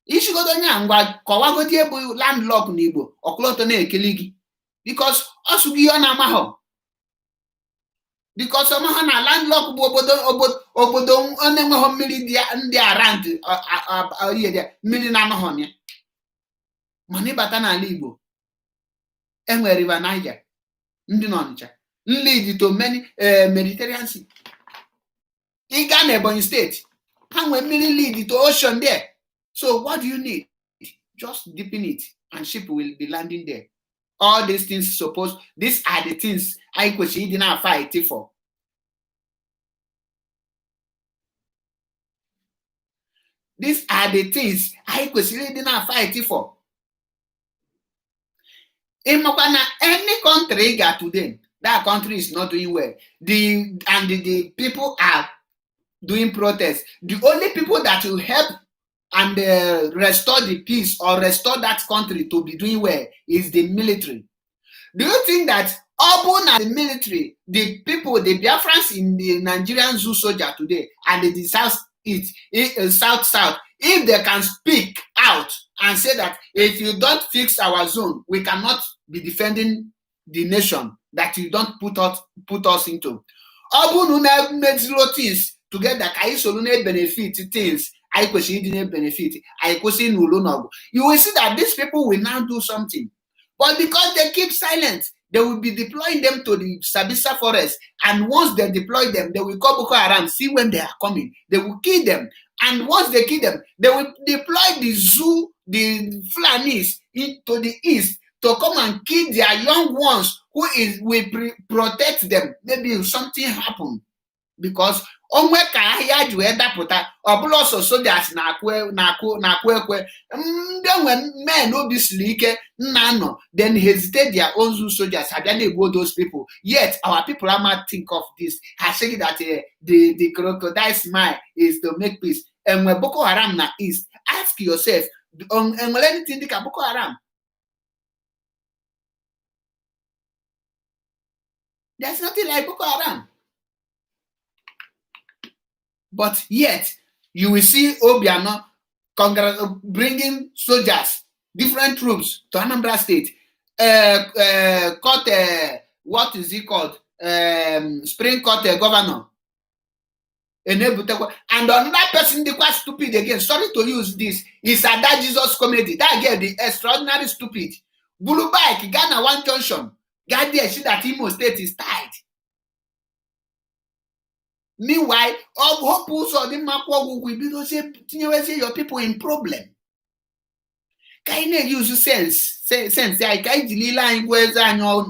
[SPEAKER 1] Ishigodo nya ngwa kọwagodi ebu landlock n'Igbo ọkụlọtọ na-ekele gị because ọsụ gị ọ na-amahọ. Because ọmahọ na landlock bụ obodo na-enweghị mmiri ndị around mmiri na-anọghọ ya. Mana ịbata n'ala Igbo enwere River Niger, ndị n'Ọnịcha, lead to many Mediterranean Sea. Ị gaa n'Ebonyi State, and when many lead to ocean there. So what do you need? Just deepen it and ship will be landing there. All these things these are the things I question didn't fight for. These are the things I question didn't fight for. In any country got to them, that country is not doing well. The people are doing protests. The only people that will help and restore the peace or restore that country to be doing well is the military. Do you think that Obun and the military, the people, the Biafrans in the Nigerian zoo soldier today and the South, if they can speak out and say that if you don't fix our zone, we cannot be defending the nation that you don't put us into. Zero things together, benefit things. Benefit. You will see that these people will now do something. But because they keep silent, they will be deploying them to the Sabisa forest. And once they deploy them, they will call Boko Haram, see when they are coming. They will kill them. And once they kill them, they will deploy the zoo, the Fulanis into the east to come and kill their young ones who will protect them. Maybe if something happens. Because onwe ka ahịa ji wee dapụta ọbụla ọsọ soldiers na-akụ ekwe ndị onwe men obi siri ike nna nọ then hesitate their own zoo soldiers abịa na-egbu those people, yet our people are think of this, ha saying that the crocodile smile is to make peace. Enwe Boko Haram na east, ask yourself, enwere anything dịka Boko Haram? There's nothing like Boko Haram. But yet, you will see Obiano bringing soldiers, different troops to Anambra State. What is it called? Spring Court governor. And another person, they quite stupid again. Sorry to use this. It's a that Jesus comedy. That girl, the extraordinary stupid. Bulu Bike, Ghana, one junction. God, there, see that Imo State is tied. Meanwhile, all hope so the map will be to say your people in problem. Can you use sense? I can't line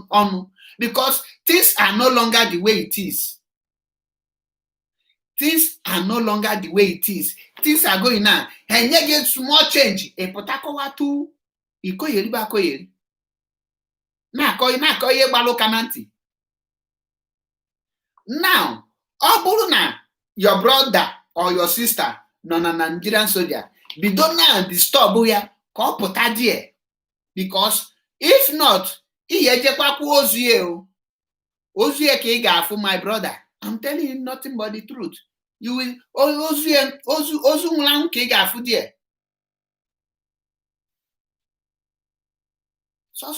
[SPEAKER 1] on because things are no longer the way it is. Things are no longer the way it is. Things are going on. And you get small change. A potako tu ikoyeri ba koyeri. Na koye balo kananti. Now, your brother or your sister no Nigerian soldier be don't now disturb ya ko put there, because if not ozuye ke ga for my brother. I'm telling you nothing but the truth. You will ozu nlang ke ga for there. So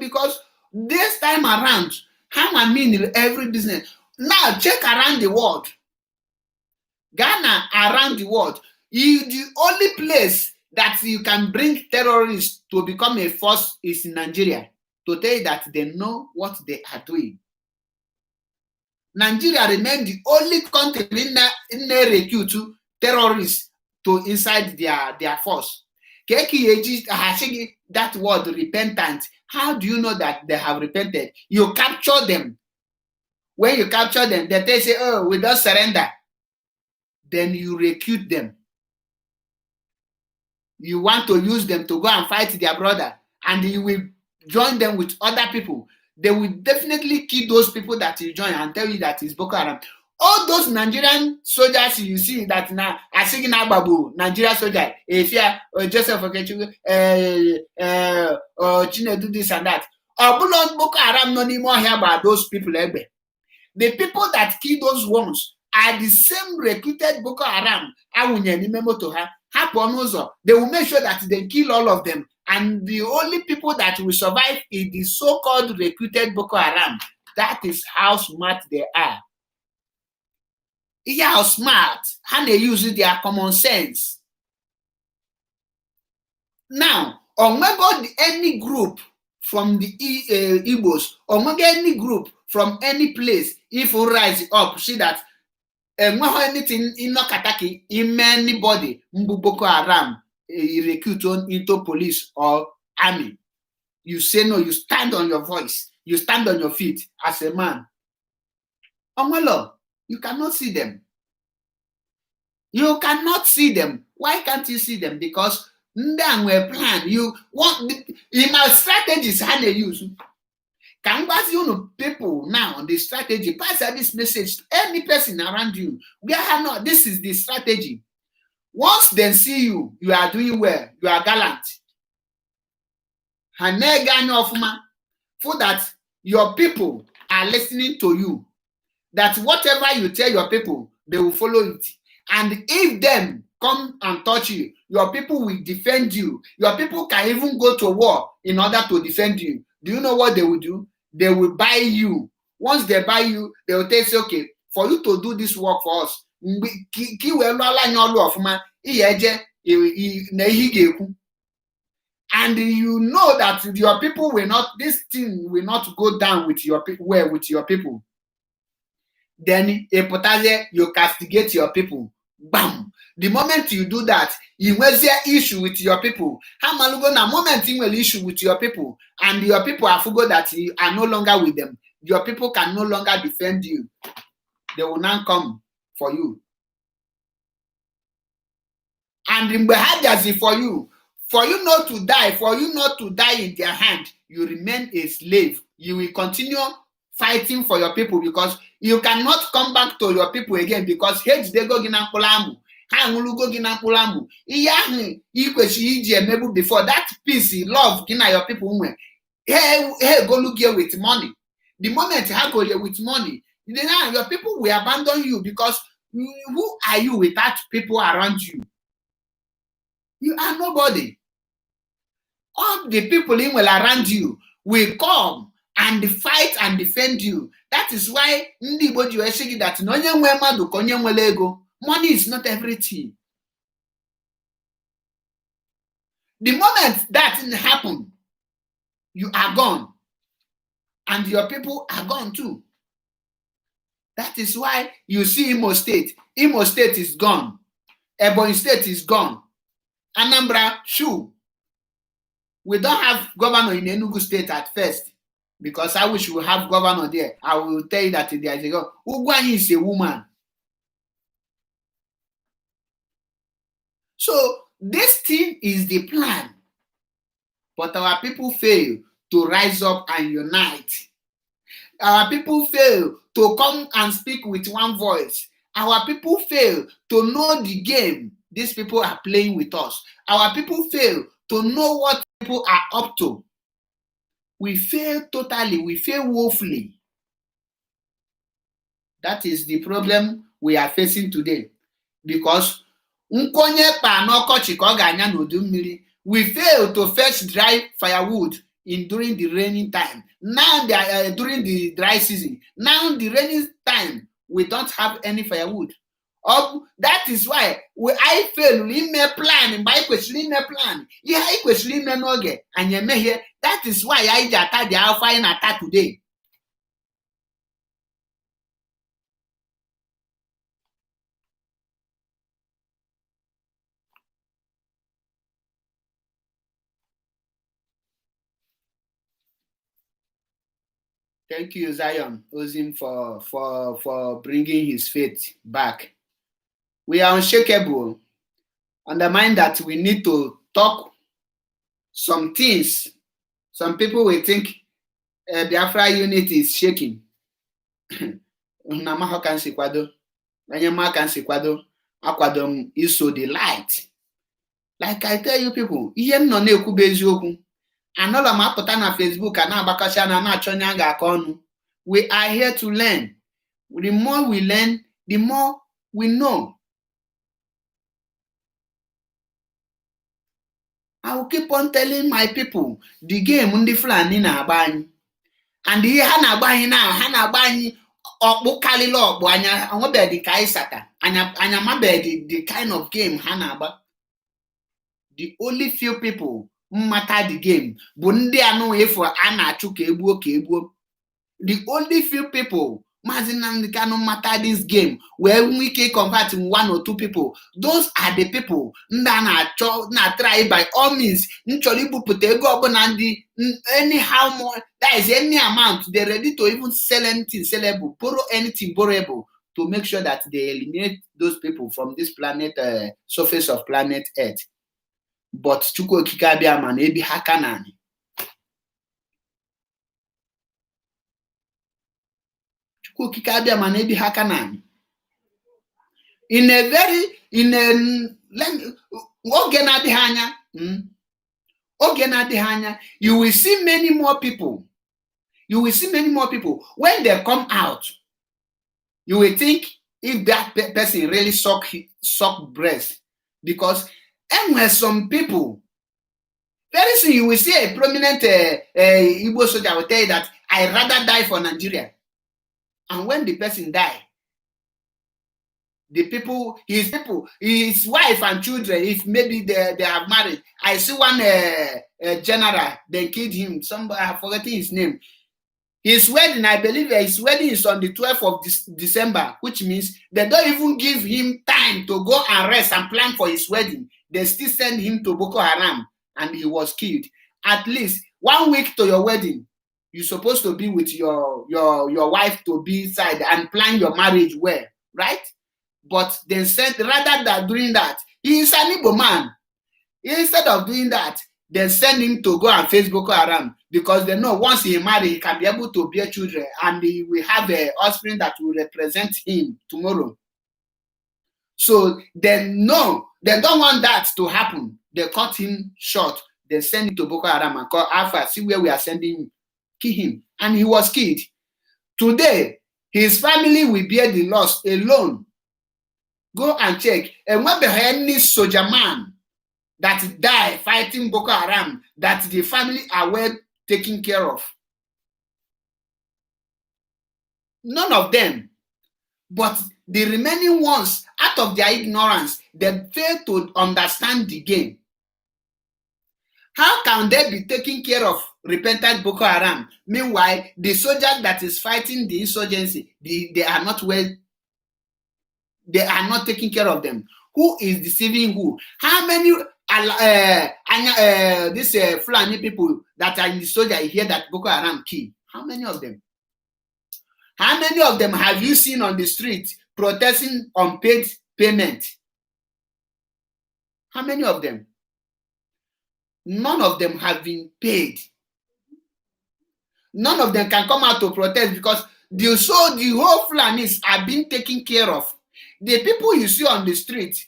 [SPEAKER 1] because this time around, how I mean every business. Now check around the world. Ghana around the world. The only place that you can bring terrorists to become a force is in Nigeria. To tell you that they know what they are doing. Nigeria remains the only country in the recruit terrorists to inside their force. That word repentant. How do you know that they have repented? You capture them. When you capture them, they say, oh, we don't surrender. Then you recruit them. You want to use them to go and fight their brother, and you will join them with other people. They will definitely kill those people that you join and tell you that it's Boko Haram. All those Nigerian soldiers you see that now, I think now Babu, Nigerian soldier, if you Joseph Okechukwu, Chinedu this and that. Boko Haram no anymore hear about those people. The people that kill those ones are the same recruited Boko Haram. They will make sure that they kill all of them. And the only people that will survive is the so-called recruited Boko Haram. That is how smart they are. Yeah, how smart. How they use their common sense. Now, any group from the Igbos, or any group from any place, if you rise up, see that anything in Nokataki, in anybody, Boko Haram, recruit into police or army, you say no, you stand on your voice, you stand on your feet as a man. You cannot see them. You cannot see them. Why can't you see them? Because plan. You want in my strategies how they use. Can you people now on the strategy pass this message to any person around you? We are not. This is the strategy. Once they see you, you are doing well. You are gallant. For that, your people are listening to you. That whatever you tell your people, they will follow it. And if them come and touch you, your people will defend you. Your people can even go to war in order to defend you. Do you know what they will do? They will buy you. Once they buy you, they will say, okay, for you to do this work for us, and you know that your people will not, this thing will not go down with your people, well, with your people. Then you castigate your people. Bam! The moment you do that, you will see issue with your people. How malugo na moment you will issue with your people, and your people are forgot that you are no longer with them. Your people can no longer defend you. They will now come for you. And in Bahadazi for you not to die in their hand, you remain a slave. You will continue fighting for your people because you cannot come back to your people again because hate they go ginapulamu. Go ginapulamu. Before that peace, love, gina your people. Hey, go look here with money. The moment you go here with money, then your people will abandon you because who are you without people around you? You are nobody. All the people in well around you will come and fight and defend you. That is why that money is not everything. The moment that happen, you are gone. And your people are gone too. That is why you see Imo State. Imo State is gone. Ebonyi State is gone. Anambra, shoo. We don't have governor in Enugu State at first because I wish we have governor there. I will tell you that there is a governor. Ugwanyi is a woman. So this thing is the plan. But our people fail to rise up and unite. Our people fail to come and speak with one voice. Our people fail to know the game these people are playing with us. Our people fail to know what people are up to. We fail totally. We fail woefully. That is the problem we are facing today. Because we fail to fetch dry firewood during the raining time. Now during the dry season. Now the rainy time, we don't have any firewood. That is why I fail in my plan. Plan. That is why I attack the Alpha in attack today. Thank you, Zion Ozim, for bringing his faith back. We are unshakable. Undermine that we need to talk some things. Some people will think the Afra unit is shaking. Iso the light. Like I tell you people, anọla m apụta na Facebook a na-agbakọcha na na-achọ onye a ga-akọ ọnụ. We are here to learn. The more we learn, the more we know. I will keep on telling my people the game ndị Fulani na-agba anyị. And ihe ha na-agba anyị na ha na-agba anyị ọkpụ karịrị ọkpụ anya onwebeghị ka anyị sata anya mabeghị the kind of game ha na-agba. The only few people matter the game. The only few people matter this game where we can convert one or two people. Those are the people that try by all means anyhow more, that is any amount they're ready to even sell anything sellable, borrow anything borrowable to make sure that they eliminate those people from this planet, surface of planet Earth. But Chukwu Okike Abiama na-ebi ha Kanani. Chukwu Okike Abiama na-ebi ha Kanani. Oge na-adịghị anya, you will see many more people. You will see many more people. When they come out, you will think if that person really suck breast, Because anywhere some people, very soon you will see a prominent Igbo soldier will tell you that I rather die for Nigeria. And when the person die, the people, his wife and children, if maybe they have married. I see one general, they killed him. Somebody, I forgot his name. His wedding, I believe his wedding is on the 12th of December, which means they don't even give him time to go and rest and plan for his wedding. They still send him to Boko Haram and he was killed. At least 1 week to your wedding, you're supposed to be with your wife to be inside and plan your marriage well, right? But they said rather than doing that, he is an Igbo man. Instead of doing that, they send him to go and face Boko Haram because they know once he marry, he can be able to bear children and he will have an offspring that will represent him tomorrow. So they know they don't want that to happen. They cut him short. They send him to Boko Haram and call Alpha, see where we are sending him, kill him. And he was killed. Today, his family will bear the loss alone. Go and check. And when any soldier man that die fighting Boko Haram, that the family are well taken care of. None of them. But the remaining ones, out of their ignorance, they fail to understand the game. How can they be taking care of repentant Boko Haram? Meanwhile, the soldier that is fighting the insurgency, they are not well. They are not taking care of them. Who is deceiving who? How many Fulani people that are in the soldier here that Boko Haram kill? How many of them? How many of them have you seen on the street protesting unpaid payment? How many of them? None of them have been paid. None of them can come out to protest because the whole Fulanis are being taken care of. The people you see on the street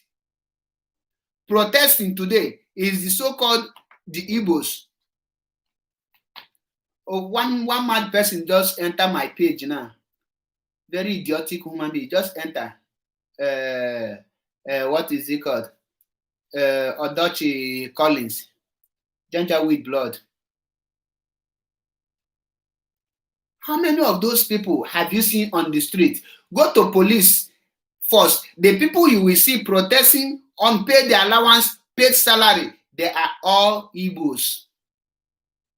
[SPEAKER 1] protesting today is the so-called the Igbos. Oh, one mad person just enter my page now. Very idiotic human being. Just enter. What is it called? Odochi Collins. Ginger with blood. How many of those people have you seen on the street? Go to police first. The people you will see protesting unpaid allowance, paid salary, they are all Igbos.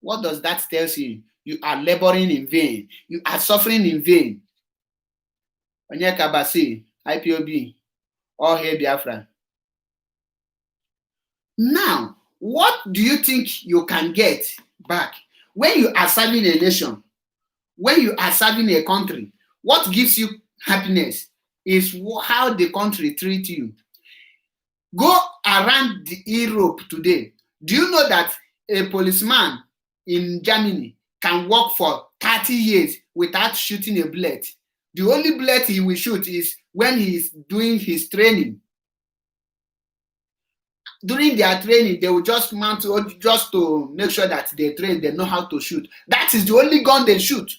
[SPEAKER 1] What does that tell you? You are laboring in vain. You are suffering in vain. Onyeka Basi, IPOB, all hail Biafra. Now, what do you think you can get back when you are serving a nation? When you are serving a country, what gives you happiness is how the country treats you. Go around Europe today. Do you know that a policeman in Germany can work for 30 years without shooting a bullet? The only bullet he will shoot is when he is doing his training. During their training, they will just mount just to make sure that they train, they know how to shoot. That is the only gun they shoot.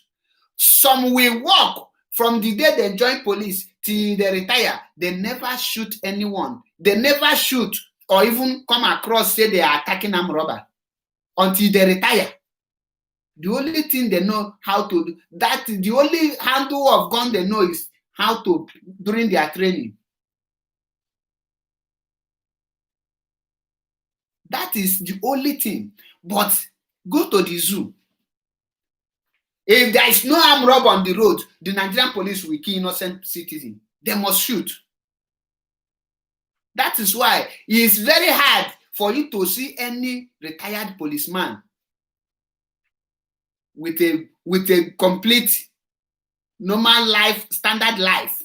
[SPEAKER 1] Some will work from the day they join police till they retire. They never shoot anyone. They never shoot or even come across say they are attacking armed robber until they retire. The only thing they know how to do, that the only handle of gun they know is how to during their training. That is the only thing. But go to the zoo. If there is no armed robber on the road, the Nigerian police will kill innocent citizens. They must shoot. That is why it is very hard for you to see any retired policeman with a complete normal life, standard life.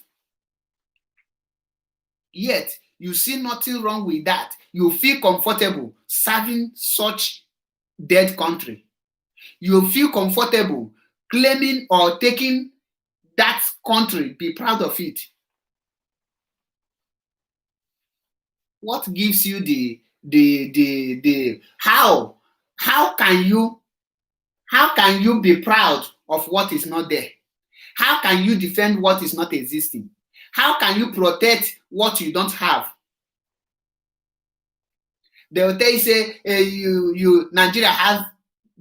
[SPEAKER 1] Yet you see nothing wrong with that. You feel comfortable serving such dead country. You feel comfortable claiming or taking that country, be proud of it. What gives you how can you be proud of what is not there? How can you defend what is not existing? How can you protect what you don't have? They will tell you, say, Nigeria has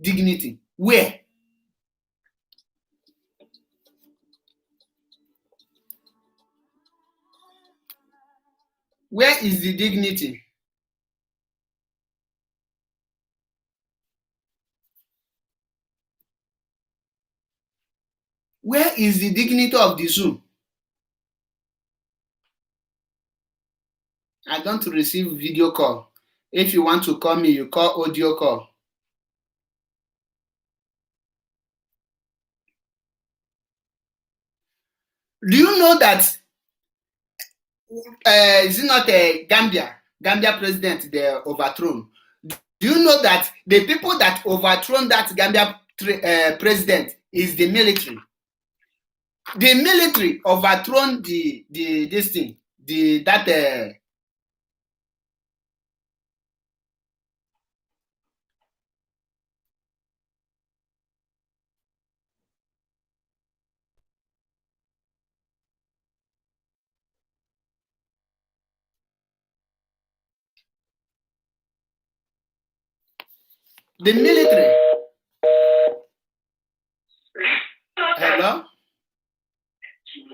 [SPEAKER 1] dignity. Where? Where is the dignity? Where is the dignity of the zoo? I don't receive video call. If you want to call me, you call audio call. Do you know that is it not a Gambia president they overthrown? Do you know that the people that overthrown that Gambia president is the military? The military overthrown this thing, the military. Hello?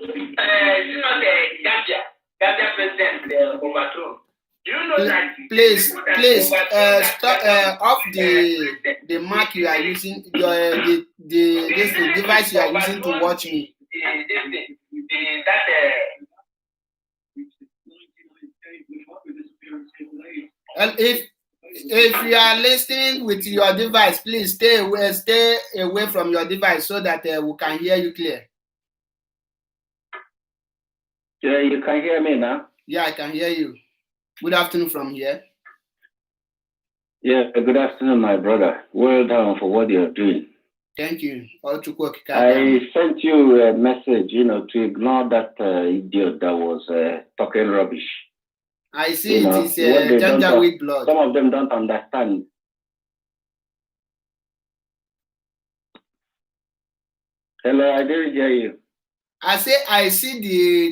[SPEAKER 1] It's not a Gambia president overthrown. Do you know that? Please, stop off the mic you are using, this device you are using to watch me. If you are listening with your device, please stay away from your device so that we can hear you clear.
[SPEAKER 2] Yeah, you can hear me now?
[SPEAKER 1] Yeah, I can hear you. Good afternoon from here.
[SPEAKER 2] Yeah, good afternoon, my brother. Well done for what you're doing.
[SPEAKER 1] Thank you.
[SPEAKER 2] I sent you a message, to ignore that idiot that was talking rubbish.
[SPEAKER 1] I see it is Janjaweed blood.
[SPEAKER 2] Some of them don't understand. Hello, I didn't hear you.
[SPEAKER 1] I see the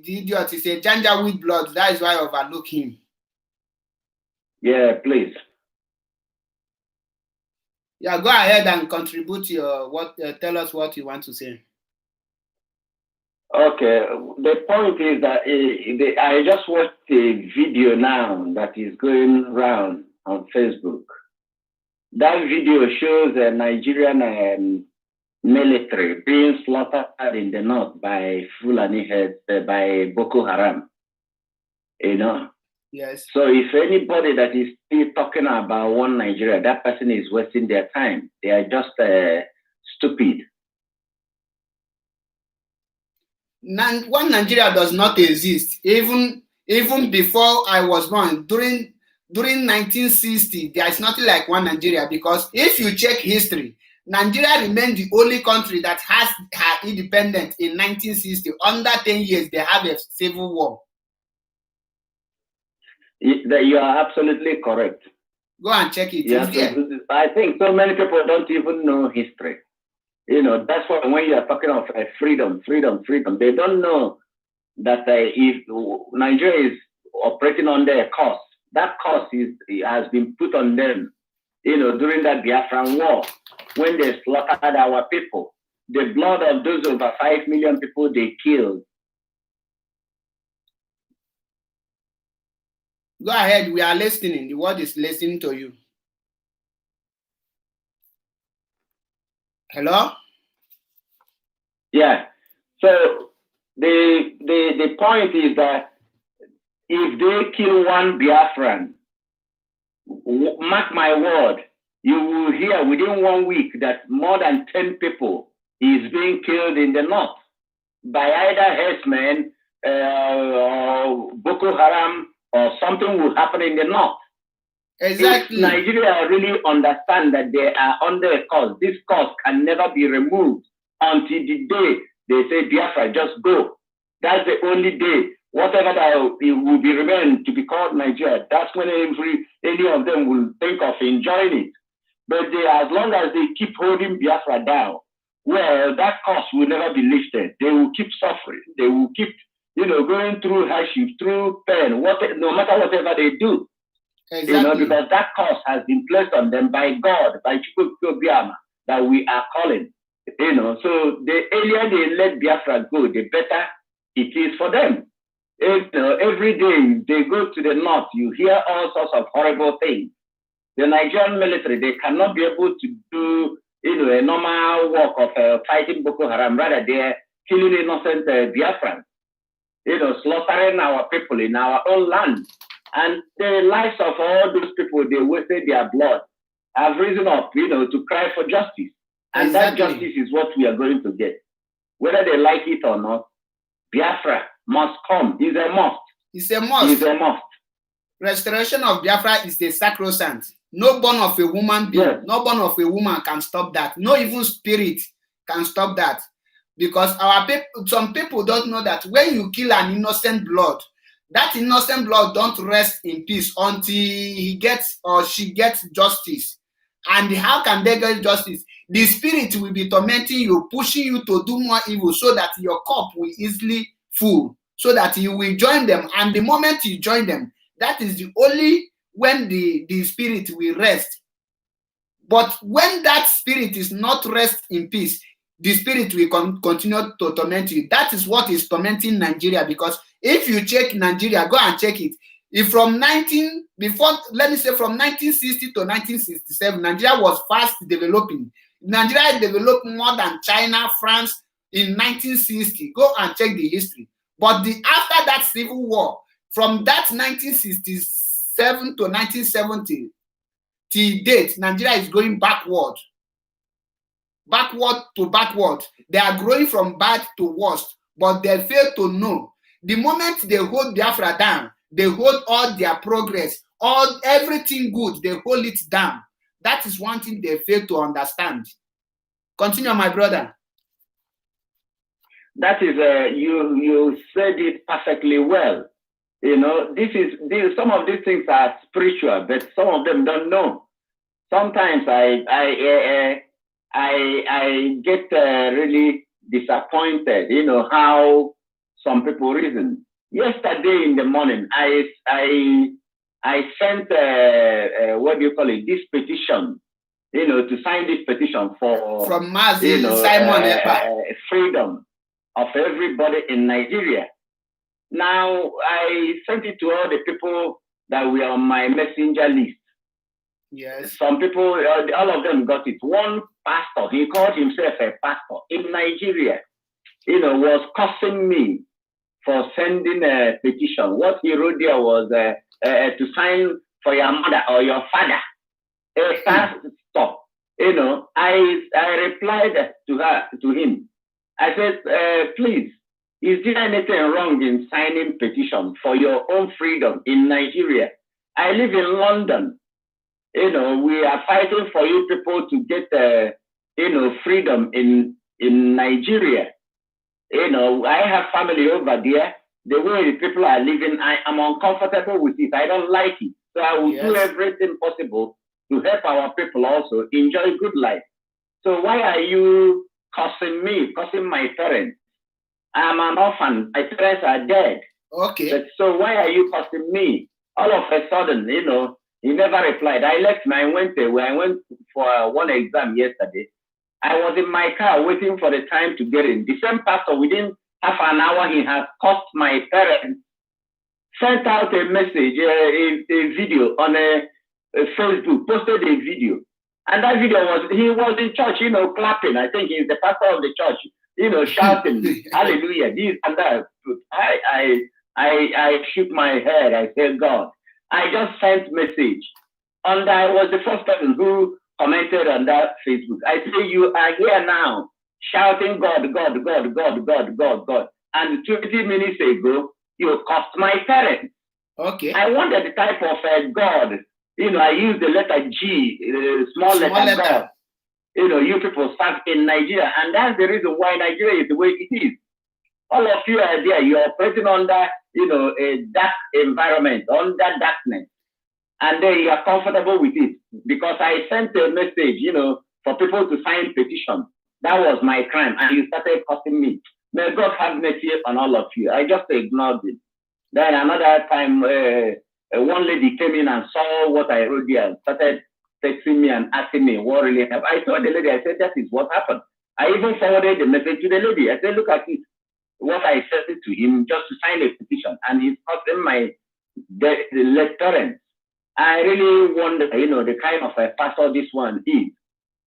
[SPEAKER 1] idiot is a Janjaweed blood. That is why I overlook him.
[SPEAKER 2] Yeah, please.
[SPEAKER 1] Yeah, go ahead and contribute tell us what you want to say.
[SPEAKER 2] Okay, the point is that I just watched a video now that is going around on Facebook. That video shows a Nigerian military being slaughtered in the north by Fulani heads, by Boko Haram.
[SPEAKER 1] Yes.
[SPEAKER 2] So if anybody that is still talking about one Nigeria, that person is wasting their time. They are just stupid.
[SPEAKER 1] One Nigeria does not exist. Even before I was born, during 1960, there is nothing like one Nigeria, because if you check history, Nigeria remained the only country that has her independence in 1960. Under 10 years, they have a civil war.
[SPEAKER 2] You are absolutely correct.
[SPEAKER 1] Go and check it.
[SPEAKER 2] Yes, I think so many people don't even know history. That's why when you are talking of freedom, they don't know that if Nigeria is operating under a cost, that cost has been put on them, during that Biafran war, when they slaughtered our people. The blood of those over 5 million people they killed.
[SPEAKER 1] Go ahead, we are listening. The world is listening to you. Hello?
[SPEAKER 2] Yeah. So the point is that if they kill one Biafran, mark my word, you will hear within 1 week that more than 10 people is being killed in the north by either herdsmen or Boko Haram, or something will happen in the north.
[SPEAKER 1] Exactly.
[SPEAKER 2] If Nigeria really understand that they are under a cause, this cause can never be removed until the day they say Biafra, just go. That's the only day. Whatever that it will be remain to be called Nigeria, that's when any of them will think of enjoying it. But as long as they keep holding Biafra down, well, that cause will never be lifted. They will keep suffering. They will keep, going through hardship, through pain, no matter whatever they do.
[SPEAKER 1] Exactly.
[SPEAKER 2] You know, because that curse has been placed on them by God, by Chukwubiama, that we are calling. You know, so the earlier they let Biafra go, the better it is for them. You know, every day they go to the north, you hear all sorts of horrible things. The Nigerian military, they cannot be able to do, you know, a normal work of fighting Boko Haram. Rather, they're killing innocent Biafrans, you know, slaughtering our people in our own land. And the lives of all those people, they wasted their blood, have risen up, you know, to cry for justice. And that justice is what we are going to get. Whether they like it or not, Biafra must come. It's a must.
[SPEAKER 1] It's a must.
[SPEAKER 2] It's a must.
[SPEAKER 1] Restoration of Biafra is a sacrosanct. No born of a woman being,
[SPEAKER 2] Yes.
[SPEAKER 1] no born of a woman can stop that. No evil spirit can stop that. Because our people, some people don't know that when you kill an innocent blood, that innocent blood don't rest in peace until he gets or she gets justice. And how can they get justice? The spirit will be tormenting you, pushing you to do more evil so that your cup will easily full, so that you will join them. And the moment you join them, that is the only when the spirit will rest. But when that spirit is not rest in peace, the spirit will continue to torment you. That is what is tormenting Nigeria, because if you check Nigeria, go and check it. If from 1960 to 1967, Nigeria was fast developing. Nigeria developed more than China, France in 1960. Go and check the history. But after that civil war, from that 1967 to 1970 till date, Nigeria is going backward. Backward to backward. They are growing from bad to worst, but they fail to know. The moment they hold Biafra down, they hold all their progress, everything good, they hold it down. That is one thing they fail to understand. Continue, my brother.
[SPEAKER 2] That is, you said it perfectly well. You know, some of these things are spiritual, but some of them don't know. Sometimes I get really disappointed. You know how some people reason. Yesterday in the morning, I sent what do you call it? This petition. You know, to sign this petition
[SPEAKER 1] from Mazi Simon Ekpa.
[SPEAKER 2] Freedom of everybody in Nigeria. Now, I sent it to all the people that were on my messenger list.
[SPEAKER 1] Yes.
[SPEAKER 2] Some people, all of them got it. One pastor, he called himself a pastor in Nigeria, you know, was cursing me for sending a petition. What he wrote there was to sign for your mother or your father. Stop. You know, I replied to him. I said, please, is there anything wrong in signing petition for your own freedom in Nigeria? I live in London. You know, we are fighting for you people to get, you know, freedom in Nigeria. You know, I have family over there. The way the people are living, I am uncomfortable with it. I don't like it. So I will do everything possible to help our people also enjoy good life. So why are you cursing me, cursing my parents? I'm an orphan. My parents are dead.
[SPEAKER 1] Okay.
[SPEAKER 2] But so why are you cursing me? All of a sudden, you know, he never replied. I left I went for one exam yesterday. I was in my car waiting for the time to get in. The same pastor, within half an hour, he has cursed my parents, sent out a message, a video on a Facebook, posted a video. And that video he was in church, you know, clapping. I think he's the pastor of the church, you know, shouting, hallelujah, this and that. I shook my head. I said, God, I just sent message. And I was the first person who commented on that Facebook. I say, you are here now, shouting God, God, God, God, God, God, God. And 20 minutes ago, you cursed my parents.
[SPEAKER 1] Okay.
[SPEAKER 2] I wonder the type of God. You know, I use the letter G, small letter God. You know, you people serve in Nigeria. And that's the reason why Nigeria is the way it is. All of you are there. You're operating under, you know, a dark environment, under darkness. And then you are comfortable with it. Because I sent a message, you know, for people to sign petition. That was my crime. And you started cursing me. May God have mercy on all of you. I just ignored it. Then another time, one lady came in and saw what I wrote there and started texting me and asking me what really happened. I told the lady, I said, that is what happened. I even forwarded the message to the lady. I said, look at it. What I said to him just to sign a petition, and he's costing my lecturers. I really wonder, the kind of a pastor this one is.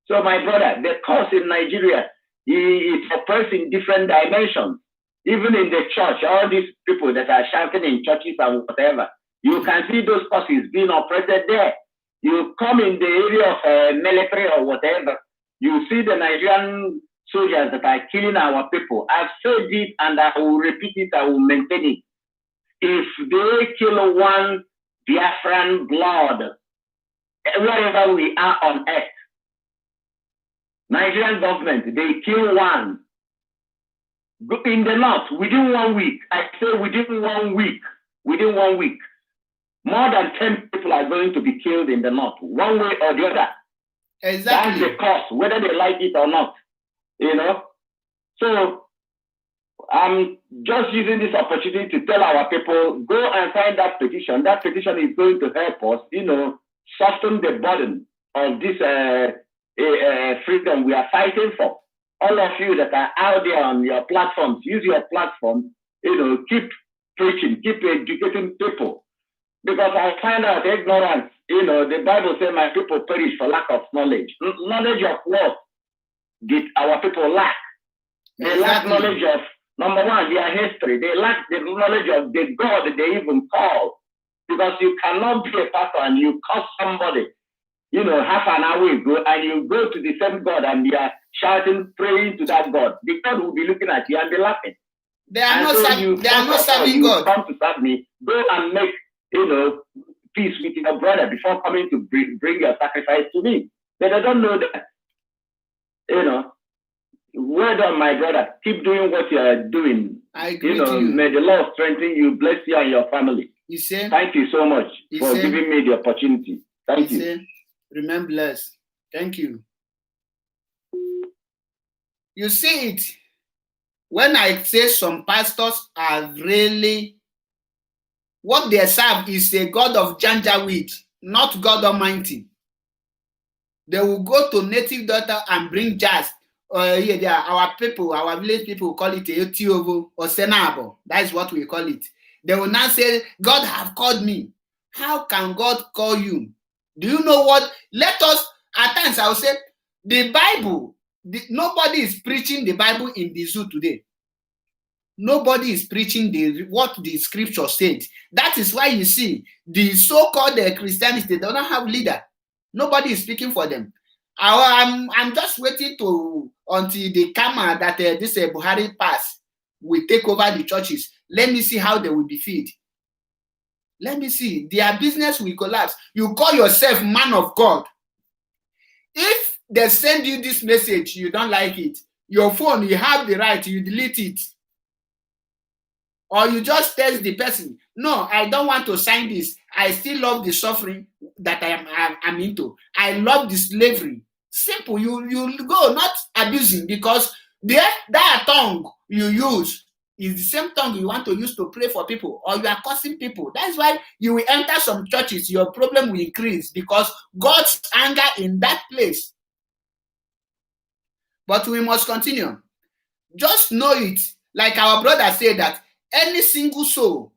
[SPEAKER 2] So my brother, the cause in Nigeria is oppressed in different dimensions. Even in the church, all these people that are shouting in churches and whatever, you can see those causes being oppressed there. You come in the area of military or whatever, you see the Nigerian soldiers that are killing our people. I've said it and I will repeat it, I will maintain it. If they kill one Biafran blood, wherever we are on earth, Nigerian government, they kill one. In the north, within 1 week, I say within 1 week, more than 10 people are going to be killed in the north, one way or the other.
[SPEAKER 1] Exactly.
[SPEAKER 2] That's the cost, whether they like it or not. So I'm just using this opportunity to tell our people, go and sign that petition. That petition is going to help us, soften the burden of this freedom we are fighting for. All of you that are out there on your platforms, use your platform, keep preaching, keep educating people. Because I find out ignorance, the Bible says my people perish for lack of knowledge. Knowledge of what did our people lack? They lack knowledge of, number one, their history. They lack the knowledge of the God that they even call. Because you cannot be a pastor and you call somebody, half an hour ago, and you go to the same God and you are shouting, praying to that God. The God will be looking at you and be laughing.
[SPEAKER 1] They are not serving God.
[SPEAKER 2] Come to serve me. Go and make, peace with your brother before coming to bring your sacrifice to me. But they don't know that. Well done, my brother. Keep doing what you are doing.
[SPEAKER 1] I agree with you.
[SPEAKER 2] May the Lord strengthen you, bless you and your family. Thank you so much for giving me the opportunity. Thank you.
[SPEAKER 1] Remain blessed. Thank you. You see it. When I say some pastors are really, what they serve is a God of Janjaweed, not God Almighty. They will go to native daughter and bring jazz. Our people, our village people will call it Etiovo or Senabo. That is what we call it. They will now say, God have called me. How can God call you? Do you know what? Let us, at times I will say, the Bible, nobody is preaching the Bible in the zoo today. Nobody is preaching what the scripture said. That is why you see the so-called Christians, they don't have leader. Nobody is speaking for them. I'm just waiting until they come that this Buhari pass will take over the churches. Let me see how they will be fed. Let me see. Their business will collapse. You call yourself man of God. If they send you this message, you don't like it. Your phone, you have the right, you delete it. Or you just tell the person, no, I don't want to sign this. I still love the suffering that I'm into. I love the slavery. Simple. You go, not abusing, because that tongue you use is the same tongue you want to use to pray for people, or you are cursing people. That's why you will enter some churches, your problem will increase because God's anger in that place. But we must continue. Just know it, like our brother said, that any single soul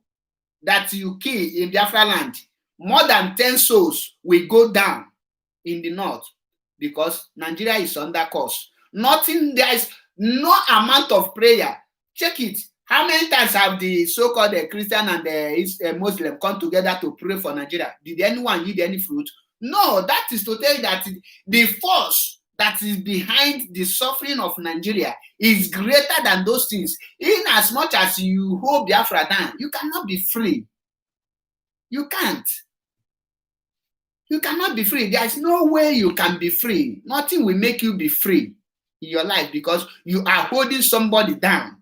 [SPEAKER 1] that you kill in Biafra land, more than 10 souls will go down in the north because Nigeria is under curse. There is no amount of prayer. Check it. How many times have the so-called Christian and the Muslim come together to pray for Nigeria? Did anyone eat any fruit? No, that is to tell you that the force that is behind the suffering of Nigeria is greater than those things. In as much as you hold Biafra down, you cannot be free. You can't. You cannot be free. There is no way you can be free. Nothing will make you be free in your life because you are holding somebody down.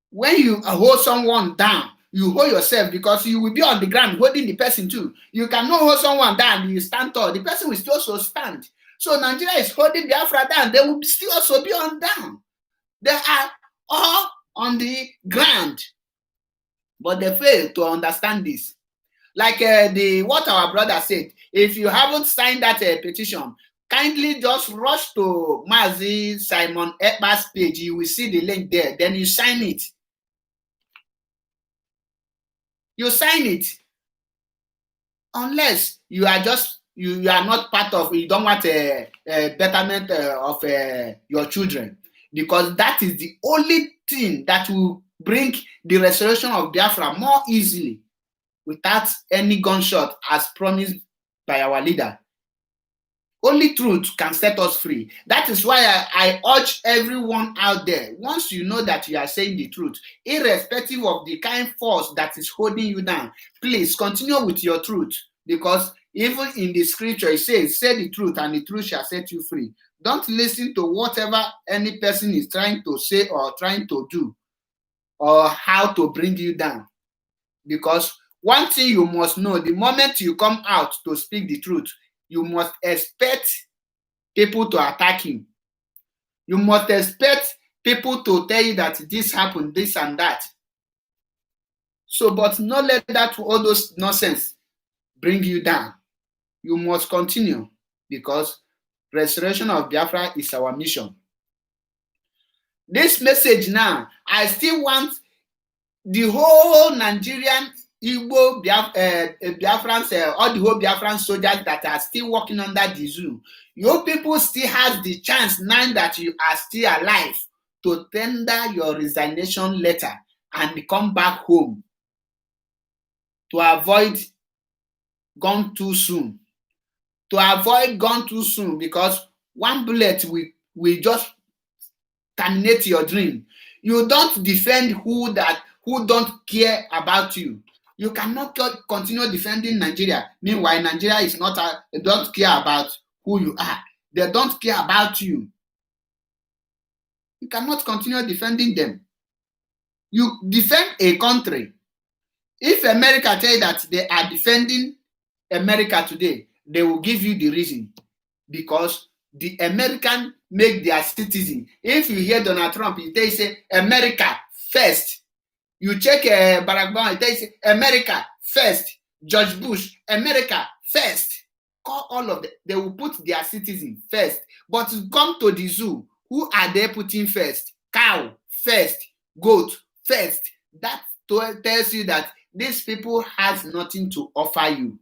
[SPEAKER 1] When you hold someone down, you hold yourself because you will be on the ground holding the person too. You cannot hold someone down, you stand tall. The person will still also stand. So Nigeria is holding Biafra down. They will still also be on down. They are all on the ground. But they fail to understand this. Like what our brother said, if you haven't signed that petition, kindly just rush to Mazi Simon Ekpa's page. You will see the link there. Then you sign it. You sign it. Unless you are just you are not part of, you don't want a betterment of your children, because that is the only thing that will bring the restoration of Biafra more easily, without any gunshot, as promised by our leader. Only truth can set us free. That is why I urge everyone out there, once you know that you are saying the truth, irrespective of the kind force that is holding you down, please continue with your truth, because even in the scripture it says, say the truth and the truth shall set you free. Don't listen to whatever any person is trying to say or trying to do, or how to bring you down. Because one thing you must know, the moment you come out to speak the truth, you must expect people to attack you. You must expect people to tell you that this happened, this and that. So, but not let that, all those nonsense bring you down. You must continue, because restoration of Biafra is our mission. This message now, I still want the whole Nigerian Igbo Biafrans, all the whole Biafran soldiers that are still working under the zoo. You people still have the chance, now that you are still alive, to tender your resignation letter and come back home, to avoid gone too soon. To avoid gone too soon, because one bullet will just terminate your dream. You don't defend who don't care about you. You cannot continue defending Nigeria. Meanwhile, Nigeria is not, they don't care about who you are. They don't care about you. You cannot continue defending them. You defend a country. If America tell you that they are defending America today, they will give you the reason. Because the American make their citizen. If you hear Donald Trump, they say America first. You check Barack Obama, they say America first. George Bush, America first. Call all of them. They will put their citizen first. But to come to the zoo, who are they putting first? Cow first. Goat first. That tells you that these people has nothing to offer you.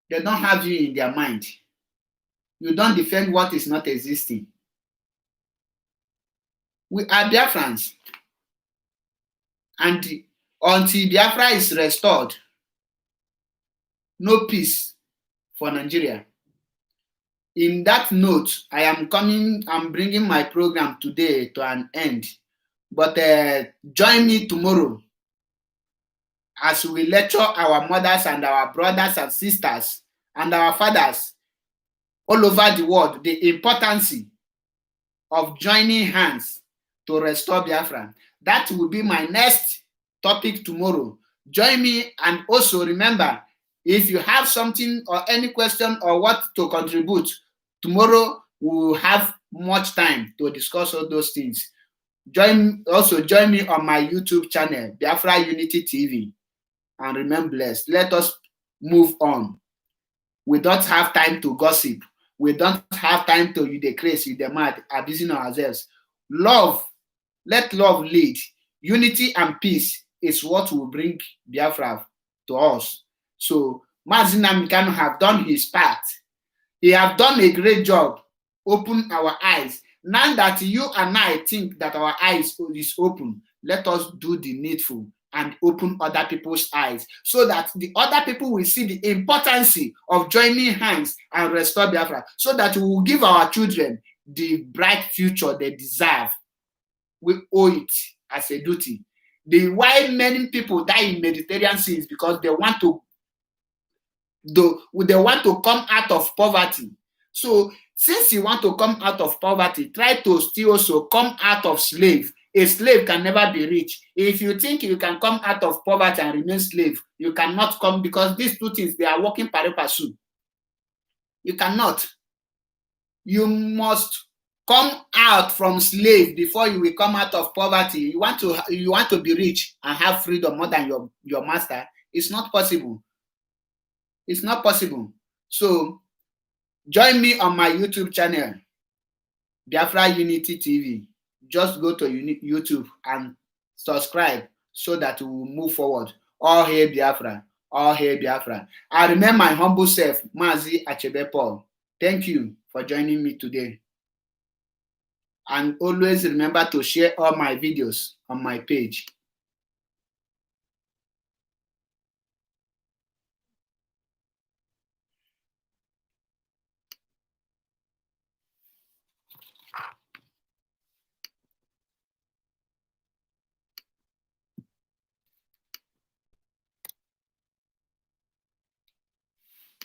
[SPEAKER 1] They don't have you in their mind. You don't defend what is not existing. We are Biafrans. And until Biafra is restored, no peace for Nigeria. In that note, I'm bringing my program today to an end. But join me tomorrow as we lecture our mothers and our brothers and sisters and our fathers all over the world the importance of joining hands to restore Biafra. That will be my next topic tomorrow. Join me, and also remember, if you have something or any question or what to contribute, tomorrow we will have much time to discuss all those things. Join me on my YouTube channel, Biafra Unity TV, and remain blessed. Let us move on. We don't have time to gossip. We don't have time to you the crazy, you the mad, abusing ourselves. Love, let love lead. Unity and peace is what will bring Biafra to us. So Mazi Nnamdi Kanu have done his part. He have done a great job, open our eyes. Now that you and I think that our eyes is open, let us do the needful and open other people's eyes, so that the other people will see the importance of joining hands and restore Biafra, so that we will give our children the bright future they deserve. We owe it as a duty. Why many people die in Mediterranean seas, because they want to come out of poverty. So since you want to come out of poverty, try to still also come out of slave. A slave can never be rich. If you think you can come out of poverty and remain slave, you cannot come, because these two things, they are working pari passu. You cannot. You must come out from slave before you will come out of poverty. You want to be rich and have freedom more than your master. It's not possible. It's not possible. So join me on my YouTube channel, Biafra Unity TV. Just go to YouTube and subscribe so that we will move forward. All hail Biafra. All hail Biafra. I remain my humble self, Mazi Achebe Paul. Thank you for joining me today. And always remember to share all my videos on my page.